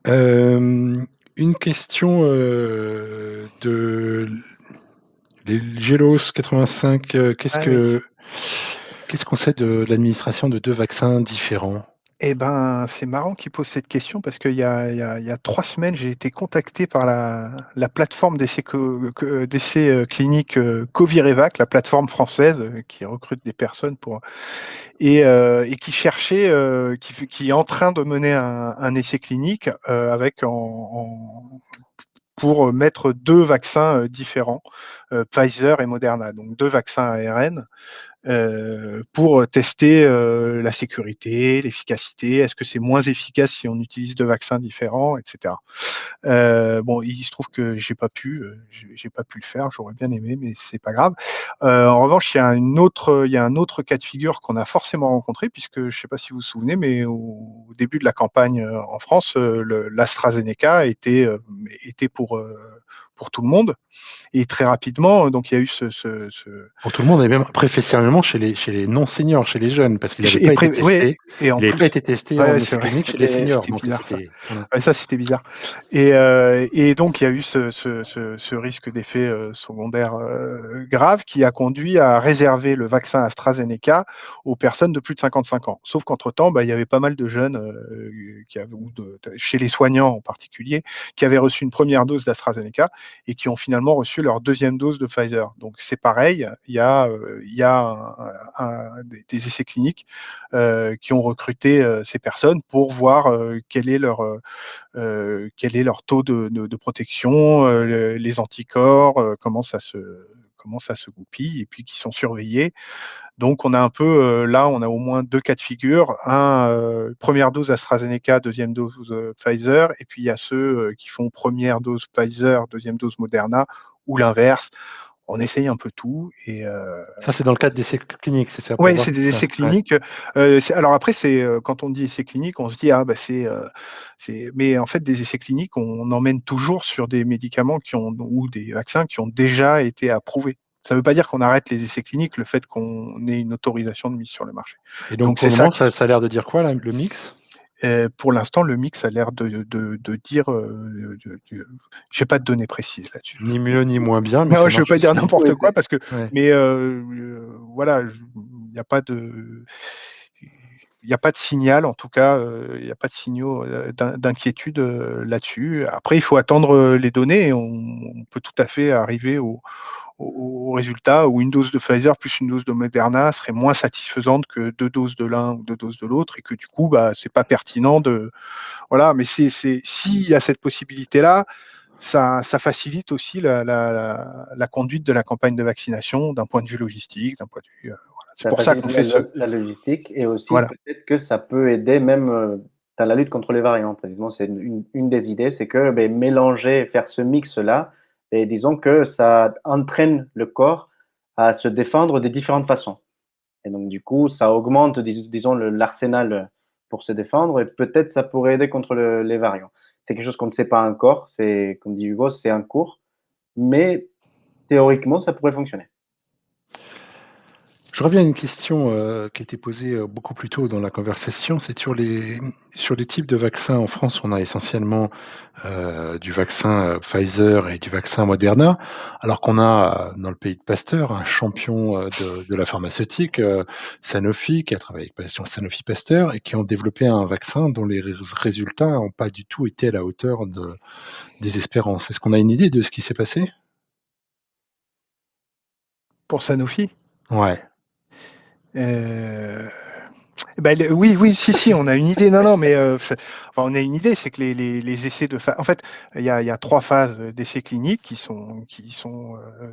Une question de les Gelos 85. Qu'est-ce qu'on sait de l'administration de 2 vaccins différents? Eh ben, c'est marrant qu'il pose cette question parce qu'il y a 3 semaines, j'ai été contacté par la plateforme d'essais cliniques Covirevac, la plateforme française qui recrute des personnes et qui cherchait, qui est en train de mener un essai clinique avec pour mettre 2 vaccins différents, Pfizer et Moderna, donc 2 vaccins ARN. Pour tester la sécurité, l'efficacité. Est-ce que c'est moins efficace si on utilise 2 vaccins différents, etc. Bon, il se trouve que j'ai pas pu le faire. J'aurais bien aimé, mais c'est pas grave. En revanche, il y a un autre cas de figure qu'on a forcément rencontré, puisque je sais pas si vous vous souvenez, mais au début de la campagne en France, l'AstraZeneca était pour tout le monde. Et très rapidement, donc il y a eu Pour tout le monde, et même préférentiellement chez les non-seniors, chez les jeunes, parce qu'il n'avait pas été testé. Il n'avait pas été testé en essai clinique chez les seniors. C'était bizarre, ça, c'était bizarre. Et donc, il y a eu ce risque d'effet secondaire grave qui a conduit à réserver le vaccin AstraZeneca aux personnes de plus de 55 ans. Sauf qu'entre-temps, il y avait pas mal de jeunes, chez les soignants en particulier, qui avaient reçu une première dose d'AstraZeneca et qui ont finalement reçu leur 2e dose de Pfizer. Donc c'est pareil, il y a des essais cliniques qui ont recruté ces personnes pour voir quel est leur taux de protection, les anticorps, comment ça se goupille, et puis qui sont surveillés. Donc on a un peu, là on a au moins 2 cas de figure, première dose AstraZeneca, 2e dose Pfizer, et puis il y a ceux qui font première dose Pfizer, 2e dose Moderna, ou l'inverse. On essaye un peu tout. Et ça, c'est dans le cadre d'essais cliniques, c'est ça? Oui, c'est des essais cliniques. Alors après, quand on dit essais cliniques, on se dit mais en fait, des essais cliniques, on emmène toujours sur des médicaments ou des vaccins qui ont déjà été approuvés. Ça ne veut pas dire qu'on arrête les essais cliniques, le fait qu'on ait une autorisation de mise sur le marché. Et donc pour le moment, ça a l'air de dire quoi, là, le mix? Pour l'instant, le mix a l'air de dire, j'ai pas de données précises là-dessus. Ni mieux ni moins bien, mais Non, ça je veux marche pas dire aussi. n'importe quoi parce que, Ouais. mais voilà, il n'y a pas de, il y a pas de signal, en tout cas, il y a pas de signaux d'inquiétude là-dessus. Après, il faut attendre les données et on peut tout à fait arriver au résultat où une dose de Pfizer plus une dose de Moderna serait moins satisfaisante que 2 doses de l'un ou 2 doses de l'autre et que du coup, bah, c'est pas pertinent de, voilà. Mais s'il y a cette possibilité-là, ça facilite aussi la conduite de la campagne de vaccination d'un point de vue logistique, d'un point de vue, voilà. C'est Ça pour ça facilite qu'on fait la logistique et aussi voilà. peut-être que ça peut aider même, dans la lutte contre les variants. Précisément, c'est une des idées, c'est que, beh, mélanger, faire ce mix-là et disons que ça entraîne le corps à se défendre de différentes façons et donc du coup, ça augmente disons l'arsenal, pour se défendre et peut-être ça pourrait aider contre les variants. C'est quelque chose qu'on ne sait pas encore, c'est comme dit Hugo, c'est en cours, mais théoriquement, ça pourrait fonctionner. Je reviens à une question, qui a été posée, beaucoup plus tôt dans la conversation, c'est sur les types de vaccins. En France, on a essentiellement, du vaccin, Pfizer et du vaccin Moderna, alors qu'on a, dans le pays de Pasteur, un champion, de la pharmaceutique, Sanofi, qui a travaillé avec Sanofi Pasteur et qui ont développé un vaccin dont les résultats n'ont pas du tout été à la hauteur des espérances. Est-ce qu'on a une idée de ce qui s'est passé? Pour Sanofi, Ouais. heu bah, oui, oui, si, on a une idée. Non, non, mais enfin, on a une idée, c'est que les essais en fait, il y a 3 phases, d'essais cliniques qui sont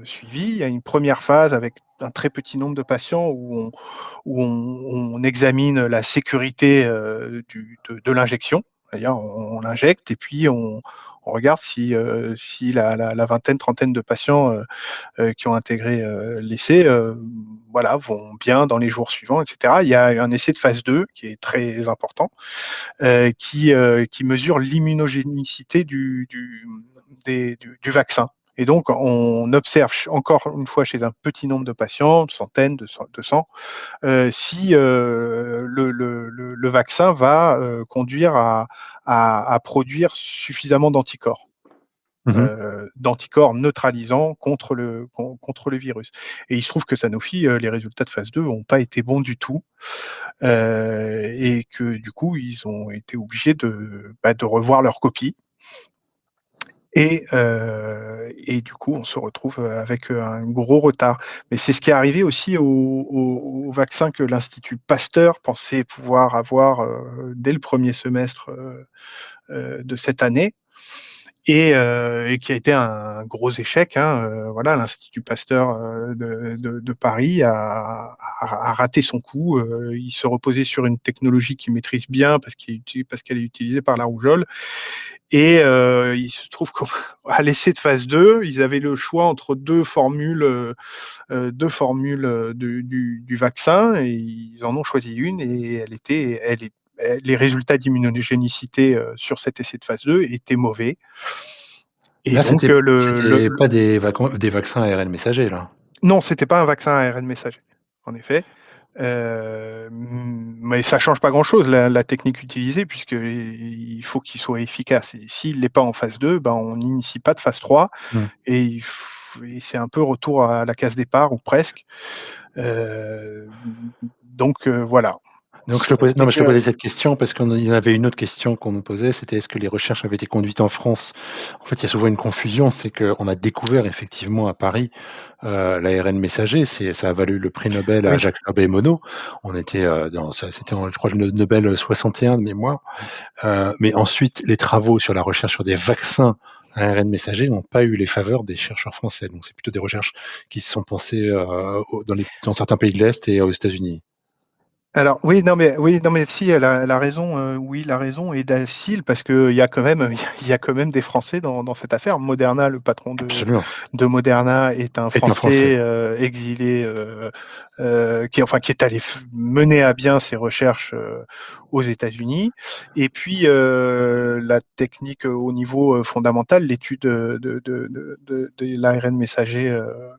suivies. Il y a une première phase avec un très petit nombre de patients où on examine la sécurité, de l'injection. C'est-à-dire on l'injecte et puis on regarde si la vingtaine, trentaine de patients, qui ont intégré, l'essai, voilà, vont bien dans les jours suivants et cetera. Il y a un essai de phase 2 qui est très important, qui mesure l'immunogénicité du vaccin et donc on observe encore une fois chez un petit nombre de patients, centaines, de 100, si, le vaccin va, conduire à produire suffisamment d'anticorps. Mmh. D'anticorps neutralisants contre le virus et il se trouve que Sanofi, les résultats de phase 2 ont pas été bons du tout, et que du coup, ils ont été obligés de revoir leur copie et du coup, on se retrouve, avec, un gros retard. Mais c'est ce qui est arrivé aussi au vaccin que l'Institut Pasteur pensait pouvoir avoir, dès le premier semestre, de cette année et qui a été un gros échec, hein, voilà, l'Institut Pasteur, de Paris a raté son coup, il se reposait sur une technologie qu'il maîtrise bien parce qu'elle est utilisée par la rougeole et il se trouve qu'à l'essai de phase 2, ils avaient le choix entre 2 formules, du vaccin et ils en ont choisi une et les résultats d'immunogénicité, sur cet essai de phase 2 étaient mauvais et Là, donc c'était pas des vaccins ARN messager, là? non, c'était pas un vaccin ARN messager, en effet, mais ça change pas grand-chose la technique utilisée puisqu'il faut qu'il soit efficace et s'il l'est pas en phase 2, ben, on n'initie pas de phase 3 Mmh. et c'est un peu retour à la case départ ou presque, heu, donc voilà. Donc je te posais non, C'est mais je te que posais cette question parce qu'il y en avait une autre question qu'on nous posait, c'était: «Est-ce que les recherches avaient été conduites en France?» En fait, il y a souvent une confusion, c'est qu'on a découvert effectivement à Paris, l'ARN messager, ça a valu le prix Nobel à Oui. Jacques Faber-Monod. On était, dans ça c'était en je crois le Nobel 61 de mémoire, mais ensuite les travaux sur la recherche sur des vaccins à ARN messager n'ont pas eu les faveurs des chercheurs français. Donc c'est plutôt des recherches qui se sont pensées, dans certains pays de l'Est et aux États-Unis. Alors oui, non mais si elle a raison, oui, la raison est Dacil parce qu'il y a quand même, il y a quand même des Français dans cette affaire. Moderna, le patron Absolument, de Moderna est un est un Français. Français, exilé, qui est allé mener à bien ses recherches, aux États-Unis et puis, la technique, au niveau, fondamental, l'étude, de l'ARN messager,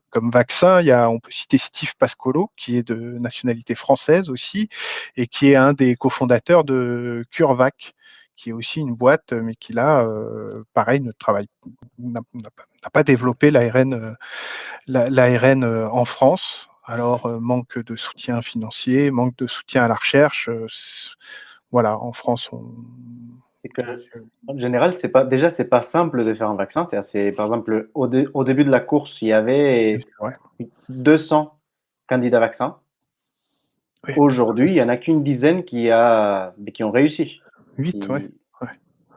comme vaccin, on peut citer Steve Pascolo qui est de nationalité française aussi Sanofi, et qui est un des cofondateurs de CureVac, qui est aussi une boîte, mais qui là, pareil, n'a pas développé l'ARN en France. Alors, manque de soutien financier, manque de soutien à la recherche. Voilà, en France, C'est que, en général, c'est pas simple de faire un vaccin. Par exemple, au début de la course, il y avait c'est vrai. 200 candidats vaccins. Oui. Aujourd'hui, il y en a qu'une dizaine qui ont réussi. 8, ouais.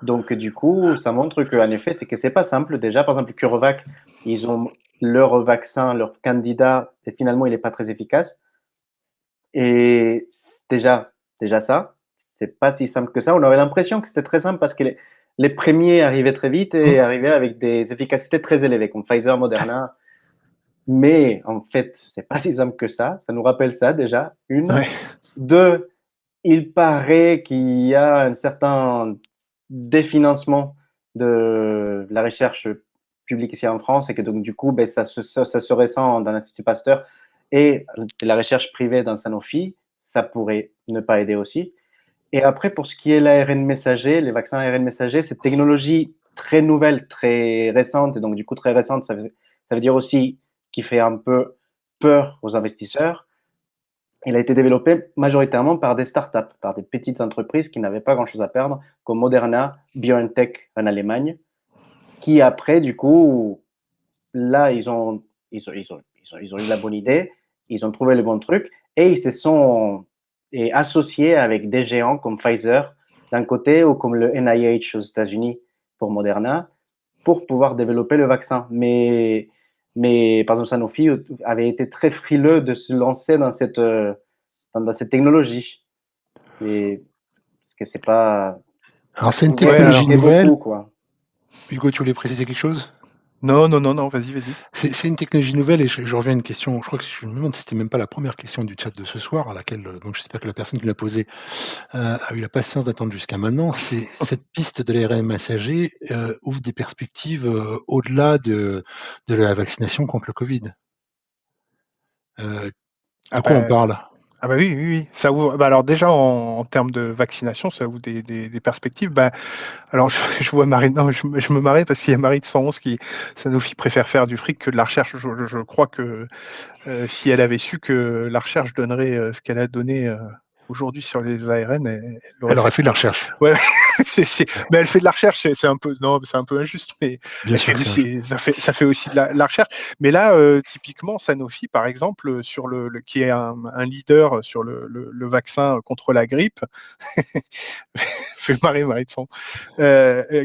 Donc, du coup, ça montre qu'en effet, c'est pas simple. Déjà, par exemple, CureVac, ils ont leur vaccin, leur candidat, et finalement, il n'est pas très efficace. Et déjà ça, c'est pas si simple que ça. On aurait l'impression que c'était très simple parce que les premiers arrivaient très vite et arrivaient avec des efficacités très élevées, comme Pfizer, Moderna. Mais en fait, c'est pas si simple que ça. Ça nous rappelle ça déjà. Ouais. Deux, il paraît qu'il y a un certain définancement de la recherche publique ici en France et que donc du coup, ben, ça se ressent dans l'Institut Pasteur et la recherche privée dans Sanofi, ça pourrait ne pas aider aussi. Et après, pour ce qui est l'ARN messager, les vaccins ARN messager, cette technologie très nouvelle, très récente, et donc du coup très récente, ça veut dire aussi qui fait un peu peur aux investisseurs. Il a été développé majoritairement par des startups, par des petites entreprises qui n'avaient pas grand-chose à perdre, comme Moderna, BioNTech en Allemagne, qui après, du coup, là, ils ont eu la bonne idée, ils ont trouvé le bon truc, et ils se sont associés avec des géants comme Pfizer d'un côté, ou comme le NIH aux États-Unis pour Moderna, pour pouvoir développer le vaccin. Mais par exemple, Sanofi avait été très frileux de se lancer dans cette technologie. Et parce que c'est pas. Alors, c'est une Pouvait technologie risquer nouvelle. beaucoup, quoi. Hugo, tu voulais préciser quelque chose? Non, vas-y. C'est une technologie nouvelle et je reviens à une question, je crois que je me demande si c'était même pas la première question du chat de ce soir à laquelle, donc j'espère que la personne qui l'a posée, a eu la patience d'attendre jusqu'à maintenant. C'est cette piste de l'ARN messager, ouvre des perspectives, au-delà de la vaccination contre le Covid. De quoi on parle? Ah bah oui. Ça ouvre. Bah alors déjà en termes de vaccination, ça ouvre des perspectives. Bah alors je vois Marie. Non, je me marrais parce qu'il y a Marie de 111 qui Sanofi préfère faire du fric que de la recherche. Je crois que si elle avait su que la recherche donnerait ce qu'elle a donné aujourd'hui sur les ARN, elle Elle aurait fait. fait de la recherche. Ouais, mais elle fait de la recherche, c'est un peu, non, c'est un peu injuste, mais Bien sûr que c'est aussi, ça fait aussi de la recherche. Mais là, typiquement, Sanofi, par exemple, sur qui est un leader sur le vaccin contre la grippe, fait marrer Marie-de-Son,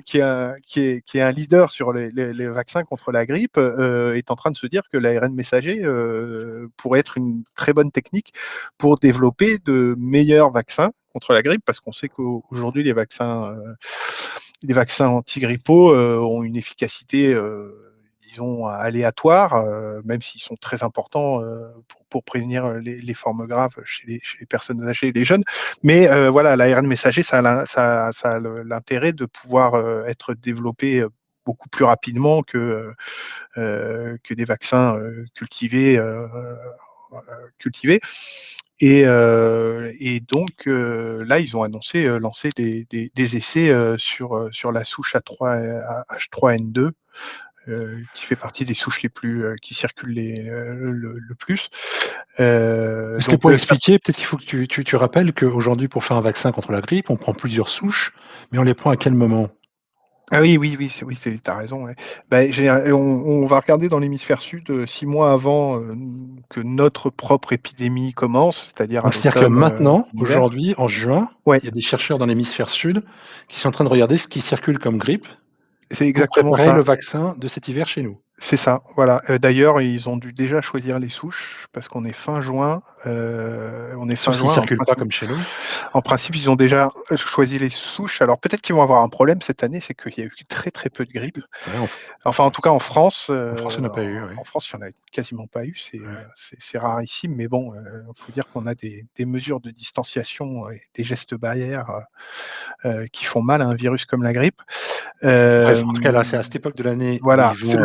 qui est un leader sur les vaccins contre la grippe, est en train de se dire que l'ARN messager pourrait être une très bonne technique pour développer de meilleurs vaccins contre la grippe, parce qu'on sait qu'aujourd'hui les vaccins antigrippaux ont une efficacité disons aléatoire, même s'ils sont très importants pour prévenir les formes graves chez les personnes âgées et les jeunes. Mais voilà, l'ARN messager, ça a l'intérêt de pouvoir être développé beaucoup plus rapidement que des vaccins cultivés. Et donc là, ils ont annoncé lancer des essais sur la souche H3N2, qui fait partie des souches les plus qui circulent le plus. Est-ce que pour expliquer, peut-être qu'il faut que tu rappelles qu'aujourd'hui, pour faire un vaccin contre la grippe, on prend plusieurs souches, mais on les prend à quel moment? Ah oui, tu as raison, ouais. Bah, on va regarder dans l'hémisphère sud, 6 mois avant que notre propre épidémie commence, c'est-à-dire à Donc c'est-à-dire que l'automne, maintenant, l'hiver. aujourd'hui, en juin, Ouais. il y a des chercheurs dans l'hémisphère sud qui sont en train de regarder ce qui circule comme grippe C'est pour exactement préparer ça. le vaccin de cet hiver chez nous. C'est ça, voilà. D'ailleurs, ils ont dû déjà choisir les souches parce qu'on est fin juin. Sauf s'ils circulent pas comme chez nous. En principe, ils ont déjà choisi les souches. Alors peut-être qu'ils vont avoir un problème cette année, c'est qu'il y a eu très très peu de grippe. Ouais, Enfin, en tout cas en France, en France, il n'y en a pas eu, oui. en France, il n'y en a quasiment pas eu. Ouais. C'est rarissime, mais bon, il faut dire qu'on a des mesures de distanciation et des gestes barrières qui font mal à un virus comme la grippe. Bref, en tout cas, là, c'est à cette époque de l'année où Voilà, ils vont,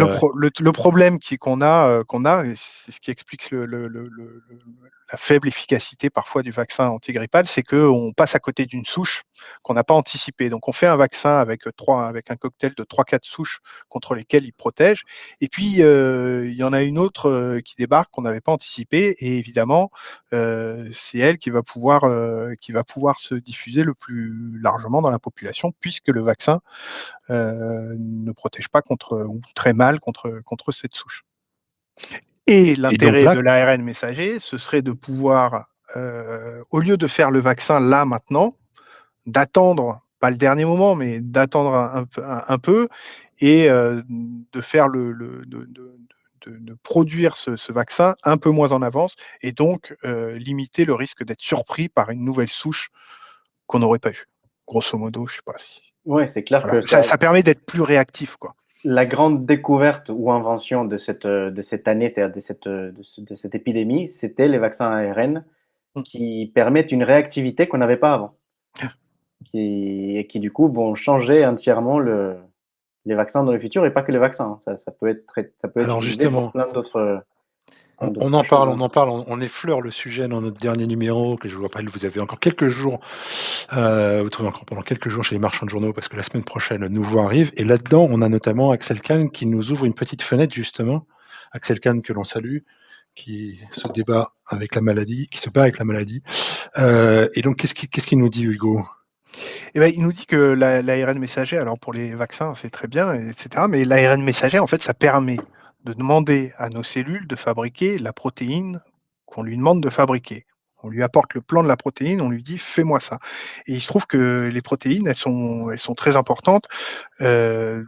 le problème qu'on a, et c'est ce qui explique faible efficacité parfois du vaccin antigrippal, c'est qu'on passe à côté d'une souche qu'on n'a pas anticipée. Donc on fait un vaccin avec un cocktail de 3-4 souches contre lesquelles il protège. Et puis il y en a une autre qui débarque qu'on n'avait pas anticipée. Et évidemment, c'est elle qui va pouvoir se diffuser le plus largement dans la population, puisque le vaccin ne protège pas ou très mal contre cette souche. Et l'intérêt de l'ARN messager, ce serait de pouvoir, au lieu de faire le vaccin là, maintenant, d'attendre, pas le dernier moment, mais d'attendre un peu et de faire de produire ce vaccin un peu moins en avance et donc limiter le risque d'être surpris par une nouvelle souche qu'on n'aurait pas vue. Grosso modo, je sais pas si... Ouais, c'est clair Voilà. que Ça permet d'être plus réactif, quoi. La grande découverte ou invention de cette année, c'est-à-dire de cette épidémie, c'était les vaccins ARN qui permettent une réactivité qu'on n'avait pas avant. Qui du coup vont changer entièrement les vaccins dans le futur et pas que les vaccins. Ça peut être Alors utilisé justement, pour plein d'autres. on en parle, on effleure le sujet dans notre dernier numéro, que je vous rappelle, vous avez encore quelques jours, vous trouvez encore pendant quelques jours chez les marchands de journaux, parce que la semaine prochaine, le nouveau arrive, et là-dedans, on a notamment Axel Kahn qui nous ouvre une petite fenêtre, justement, Axel Kahn que l'on salue, qui se débat avec la maladie, qui se bat avec la maladie. Et donc, qu'est-ce qu'il nous dit, Hugo? Eh ben, il nous dit que l'ARN messager, alors pour les vaccins, c'est très bien, etc. Mais l'ARN messager, en fait, ça permet de demander à nos cellules de fabriquer la protéine qu'on lui demande de fabriquer. On lui apporte le plan de la protéine, on lui dit fais-moi ça. Et il se trouve que les protéines, elles sont très importantes. Voilà,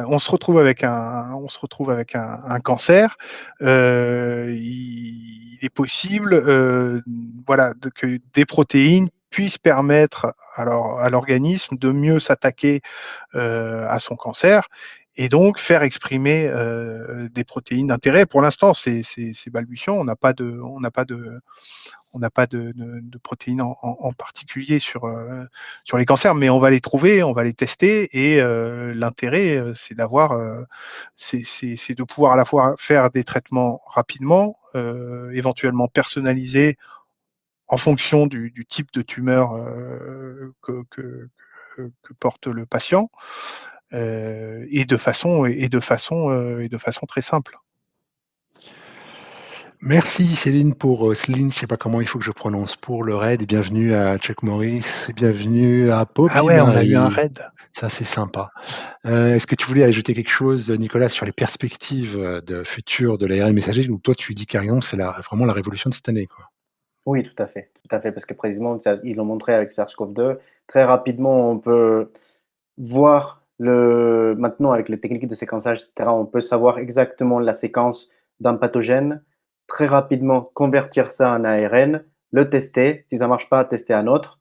on se retrouve avec un cancer. Il est possible, voilà, que des protéines puissent permettre à l'organisme de mieux s'attaquer à son cancer et donc faire exprimer des protéines d'intérêt. Pour l'instant, c'est balbutiant. On n'a pas de protéines en particulier sur les cancers, mais on va les trouver, on va les tester, et l'intérêt, c'est de pouvoir à la fois faire des traitements rapidement, éventuellement personnalisés en fonction du type de tumeur que porte le patient, et de façon très simple. Merci Céline Céline, je sais pas comment il faut que je prononce, pour le raid, et bienvenue à Chuck Morris, et bienvenue à Poppy. Ah ouais, on a eu un raid. Ça, c'est sympa. Est-ce que tu voulais ajouter quelque chose, Nicolas, sur les perspectives de futur de l'ARN messager, où toi tu dis carrément que c'est vraiment la révolution de cette année, quoi? Oui, tout à fait, parce que précisément, ils l'ont montré avec SARS-CoV-2. Très rapidement, on peut voir maintenant avec les techniques de séquençage, etc., on peut savoir exactement la séquence d'un pathogène, très rapidement convertir ça en ARN, le tester, si ça marche pas, tester un autre,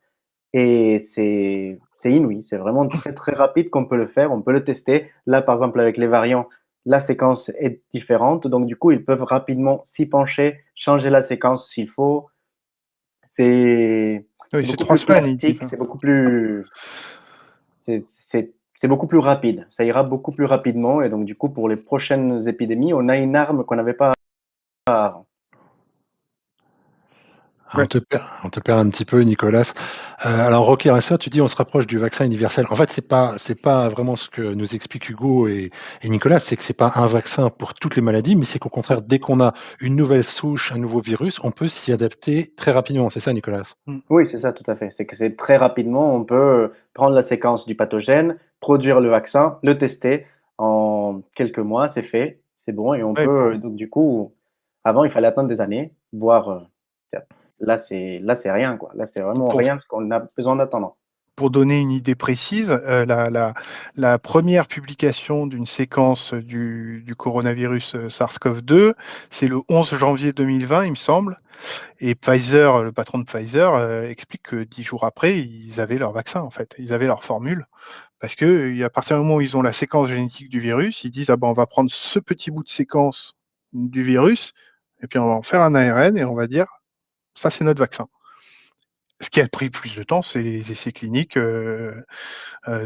et c'est inouï, c'est vraiment très très rapide qu'on peut le faire, on peut le tester. Là, par exemple, avec les variants, la séquence est différente, donc du coup, ils peuvent rapidement s'y pencher, changer la séquence s'il faut. C'est c'est 3 semaines. C'est beaucoup plus c'est beaucoup plus rapide. Ça ira beaucoup plus rapidement, et donc du coup, pour les prochaines épidémies, on a une arme qu'on n'avait pas avant. On te perd un petit peu, Nicolas. Alors, Rocky Racer, tu dis on se rapproche du vaccin universel. En fait, c'est pas vraiment ce que nous expliquent Hugo et Nicolas, c'est que c'est pas un vaccin pour toutes les maladies, mais c'est qu'au contraire, dès qu'on a une nouvelle souche, un nouveau virus, on peut s'y adapter très rapidement. C'est ça, Nicolas? Oui, c'est ça, tout à fait. C'est que c'est très rapidement, on peut prendre la séquence du pathogène, produire le vaccin, le tester. En quelques mois, c'est fait, c'est bon, et on peut, donc du coup, avant, il fallait attendre des années, voire, là, c'est rien, quoi. Là, c'est vraiment rien, ce qu'on a besoin d'attendre. Pour donner une idée précise, la première publication d'une séquence du coronavirus SARS-CoV-2, c'est le 11 janvier 2020, il me semble. Et Pfizer, le patron de Pfizer, explique que 10 jours après, ils avaient leur vaccin, en fait. Ils avaient leur formule. Parce qu'à partir du moment où ils ont la séquence génétique du virus, ils disent ah ben, on va prendre ce petit bout de séquence du virus, et puis on va en faire un ARN, et on va dire ça, c'est notre vaccin. Ce qui a pris plus de temps, c'est les essais cliniques de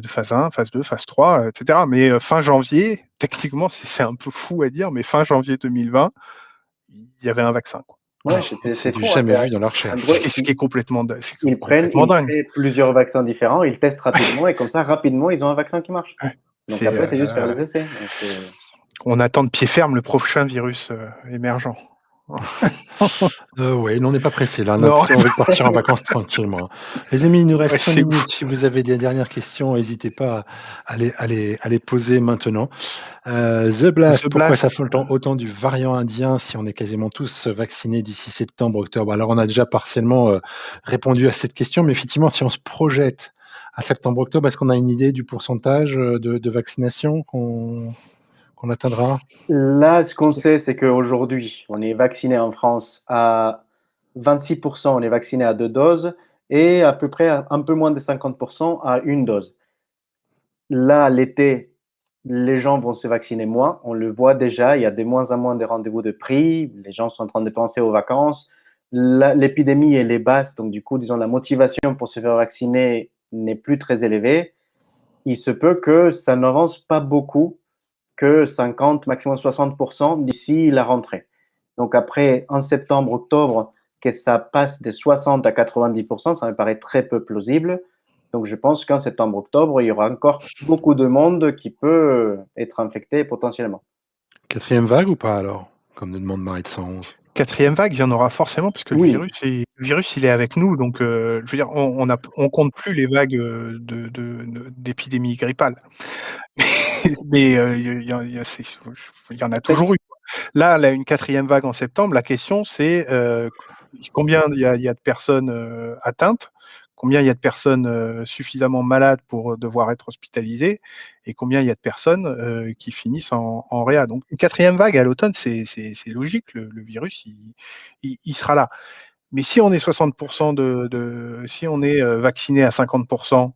phase 1, phase 2, phase 3, etc. Mais fin janvier, techniquement, c'est un peu fou à dire, mais fin janvier 2020, y avait un vaccin, quoi. Ouais, C'est c'est du fou, hein, jamais vu c'est dans la un recherche. gros, Ce qui est complètement, ils dingue. créent plusieurs vaccins différents, ils testent rapidement et comme ça, rapidement, ils ont un vaccin qui marche. Ouais. Donc C'est, après, c'est juste faire les essais. Donc, On attend de pied ferme le prochain virus émergent. Ouais, on n'est pas pressé là, on a Non. plutôt envie de partir en vacances tranquillement. Les amis, il nous reste Ouais, 5 c'est minutes. ouf. Si vous avez des dernières questions, n'hésitez pas à les poser maintenant. The Blast, The pourquoi Blast, ça fait autant du variant indien si on est quasiment tous vaccinés d'ici septembre, octobre? Alors, on a déjà partiellement répondu à cette question, mais effectivement, si on se projette à septembre, octobre, est-ce qu'on a une idée du pourcentage de vaccination qu'on atteindra? là, ce qu'on sait, c'est qu'aujourd'hui, on est vacciné en France à 26%, on est vacciné à 2 doses et à peu près un peu moins de 50% à 1 dose. Là, l'été, les gens vont se vacciner moins. On le voit déjà, il y a de moins en moins de rendez-vous de pris. Les gens sont en train de penser aux vacances. L'épidémie, elle est basse, donc du coup, disons, la motivation pour se faire vacciner n'est plus très élevée. Il se peut que ça n'avance pas beaucoup, que 50, maximum 60% d'ici la rentrée. Donc après, en septembre, octobre, que ça passe de 60 à 90%, ça me paraît très peu plausible. Donc je pense qu'en septembre, octobre, il y aura encore beaucoup de monde qui peut être infecté potentiellement. 4e vague ou pas alors? Comme nous demande Marie de 111. 4e vague, il y en aura forcément parce que Oui. le virus, il est avec nous. Donc, je veux dire, on compte plus les vagues d'épidémie grippale. Mais il y en a toujours eu. Là, une 4e vague en septembre, la question c'est combien il y a de personnes atteintes, combien il y a de personnes suffisamment malades pour devoir être hospitalisées et combien il y a de personnes qui finissent en réa. Donc une 4e vague à l'automne, c'est logique, le virus, il sera là. Mais si on est 60% si on est vacciné à 50%,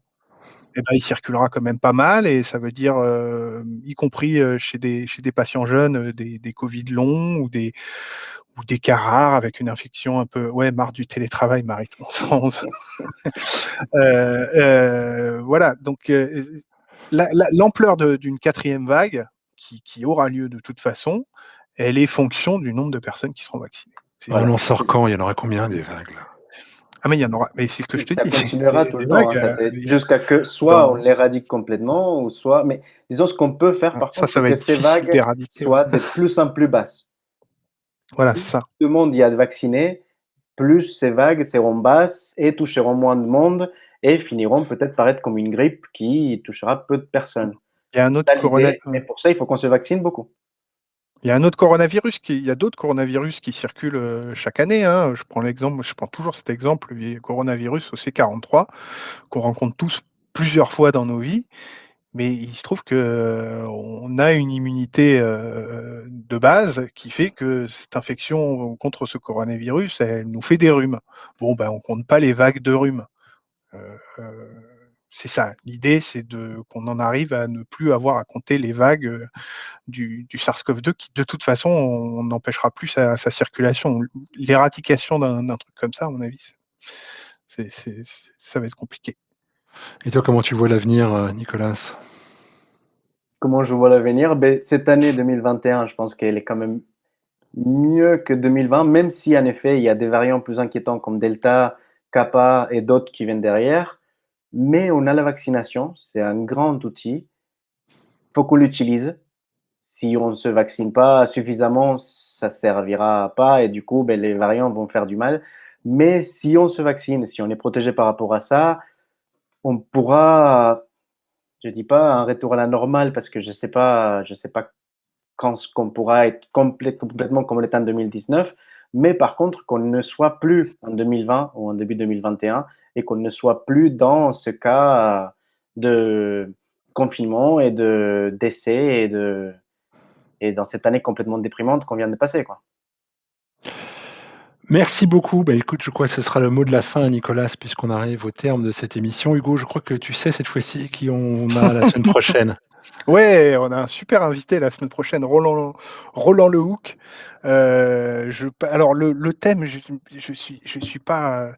eh ben, il circulera quand même pas mal et ça veut dire, y compris chez des patients jeunes, des Covid longs ou des cas rares avec une infection un peu. Ouais, marre du télétravail, Marie de 11. Voilà, donc l'ampleur d'une 4e vague qui aura lieu de toute façon, elle est fonction du nombre de personnes qui seront vaccinées. On en sort quand? Il y en aura combien des vagues là? Ah mais il y en aura, mais c'est ce que je te Ça dis. continuera Des tout le temps, vagues, hein, jusqu'à que soit on l'éradique complètement, ou soit. Mais disons, ce qu'on peut faire par contre, ça c'est va que être ces difficile vagues d'éradiquer. soient de plus en plus basses. Voilà, c'est ça. Plus de monde y a de vaccinés, plus ces vagues seront basses et toucheront moins de monde et finiront peut-être par être comme une grippe qui touchera peu de personnes. Il y a un autre Et pour ça, il faut qu'on se vaccine beaucoup. Il y a un autre coronavirus il y a d'autres coronavirus qui circulent chaque année, hein. Je prends toujours cet exemple, le coronavirus OC43 qu'on rencontre tous plusieurs fois dans nos vies. Mais il se trouve que on a une immunité de base qui fait que cette infection contre ce coronavirus, elle nous fait des rhumes. Bon, ben, on compte pas les vagues de rhume. Heu, c'est ça. L'idée, c'est qu'on en arrive à ne plus avoir à compter les vagues du SARS-CoV-2 qui, de toute façon, on n'empêchera plus sa circulation. L'éradication d'un truc comme ça, à mon avis, ça va être compliqué. Et toi, comment tu vois l'avenir, Nicolas? Comment je vois l'avenir? Cette année 2021, je pense qu'elle est quand même mieux que 2020, même si en effet, il y a des variants plus inquiétants comme Delta, Kappa et d'autres qui viennent derrière. Mais on a la vaccination, c'est un grand outil. Il faut qu'on l'utilise. Si on ne se vaccine pas suffisamment, ça servira pas et du coup, les variants vont faire du mal. Mais si on se vaccine, si on est protégé par rapport à ça, on pourra, je dis pas un retour à la normale parce que je sais pas quand ce qu'on pourra être complètement comme on était en 2019, mais par contre qu'on ne soit plus en 2020 ou en début 2021 et qu'on ne soit plus dans ce cas de confinement et de décès et dans cette année complètement déprimante qu'on vient de passer, quoi. Merci beaucoup. Bah, écoute, je crois que ce sera le mot de la fin, Nicolas, puisqu'on arrive au terme de cette émission. Hugo, je crois que tu sais cette fois-ci qui on a la semaine prochaine. Ouais, on a un super invité la semaine prochaine, Roland Lehoucq. Alors le thème, je suis pas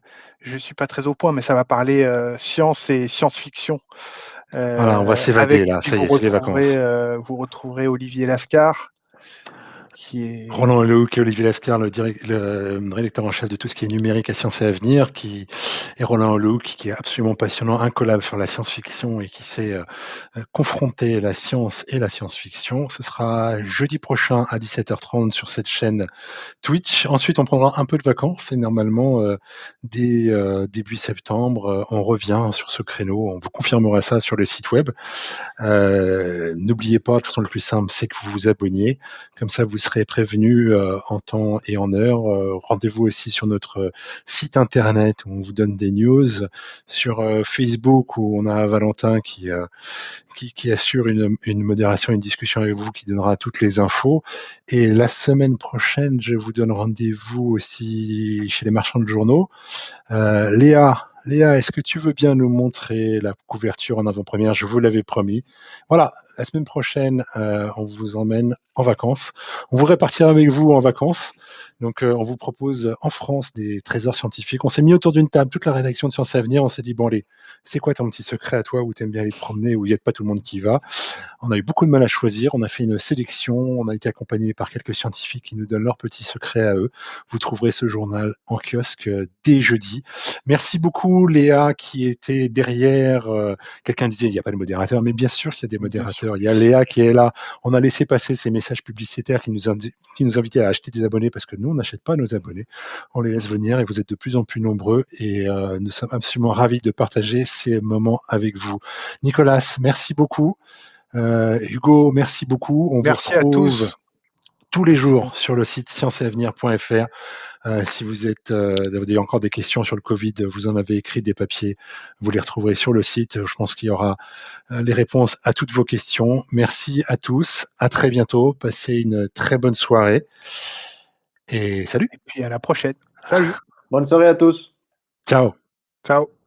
très au point, mais ça va parler science et science-fiction. Voilà, on va s'évader Avec là, puis ça y est, c'est les vacances. vous retrouverez Olivier Lascar. qui est Roland Lehoucq et Olivier Lascar, le rédacteur en chef de tout ce qui est numérique à Sciences et Avenir, et Roland Lehoucq, qui est absolument passionnant, incollable sur la science-fiction et qui sait confronter la science et la science-fiction. Ce sera jeudi prochain à 17h30 sur cette chaîne Twitch. Ensuite, on prendra un peu de vacances et normalement, dès début septembre, on revient sur ce créneau. On vous confirmera ça sur le site web. N'oubliez pas, de toute façon, le plus simple, c'est que vous vous abonniez. Comme ça, vous serez prévenus en temps et en heure. Rendez-vous aussi sur notre site internet où on vous donne des news, sur Facebook où on a Valentin qui assure une modération, une discussion avec vous, qui donnera toutes les infos. Et la semaine prochaine, je vous donne rendez-vous aussi chez les marchands de journaux. Léa, est-ce que tu veux bien nous montrer la couverture en avant-première? Je vous l'avais promis. Voilà, la semaine prochaine, on vous emmène en vacances. On voudrait partir avec vous en vacances. Donc, on vous propose en France des trésors scientifiques. On s'est mis autour d'une table, toute la rédaction de Sciences et Avenir. On s'est dit, bon, allez, c'est quoi ton petit secret à toi où tu aimes bien aller te promener, où il n'y a pas tout le monde qui y va? On a eu beaucoup de mal à choisir. On a fait une sélection. On a été accompagné par quelques scientifiques qui nous donnent leurs petits secrets à eux. Vous trouverez ce journal en kiosque dès jeudi. Merci beaucoup, Léa, qui était derrière. Quelqu'un disait, il n'y a pas de modérateur, mais bien sûr qu'il y a des modérateurs. Il y a Léa qui est là. On a laissé passer ces messages publicitaires qui nous invitaient à acheter des abonnés parce que nous, on n'achète pas nos abonnés. On les laisse venir et vous êtes de plus en plus nombreux et nous sommes absolument ravis de partager ces moments avec vous. Nicolas, merci beaucoup. Hugo, merci beaucoup. On Merci vous retrouve à tous les jours sur le site scienceetavenir.fr. Si vous avez encore des questions sur le Covid, vous en avez écrit des papiers, vous les retrouverez sur le site. Je pense qu'il y aura les réponses à toutes vos questions. Merci à tous, à très bientôt. Passez une très bonne soirée et salut. Et puis à la prochaine. Salut. Bonne soirée à tous. Ciao. Ciao.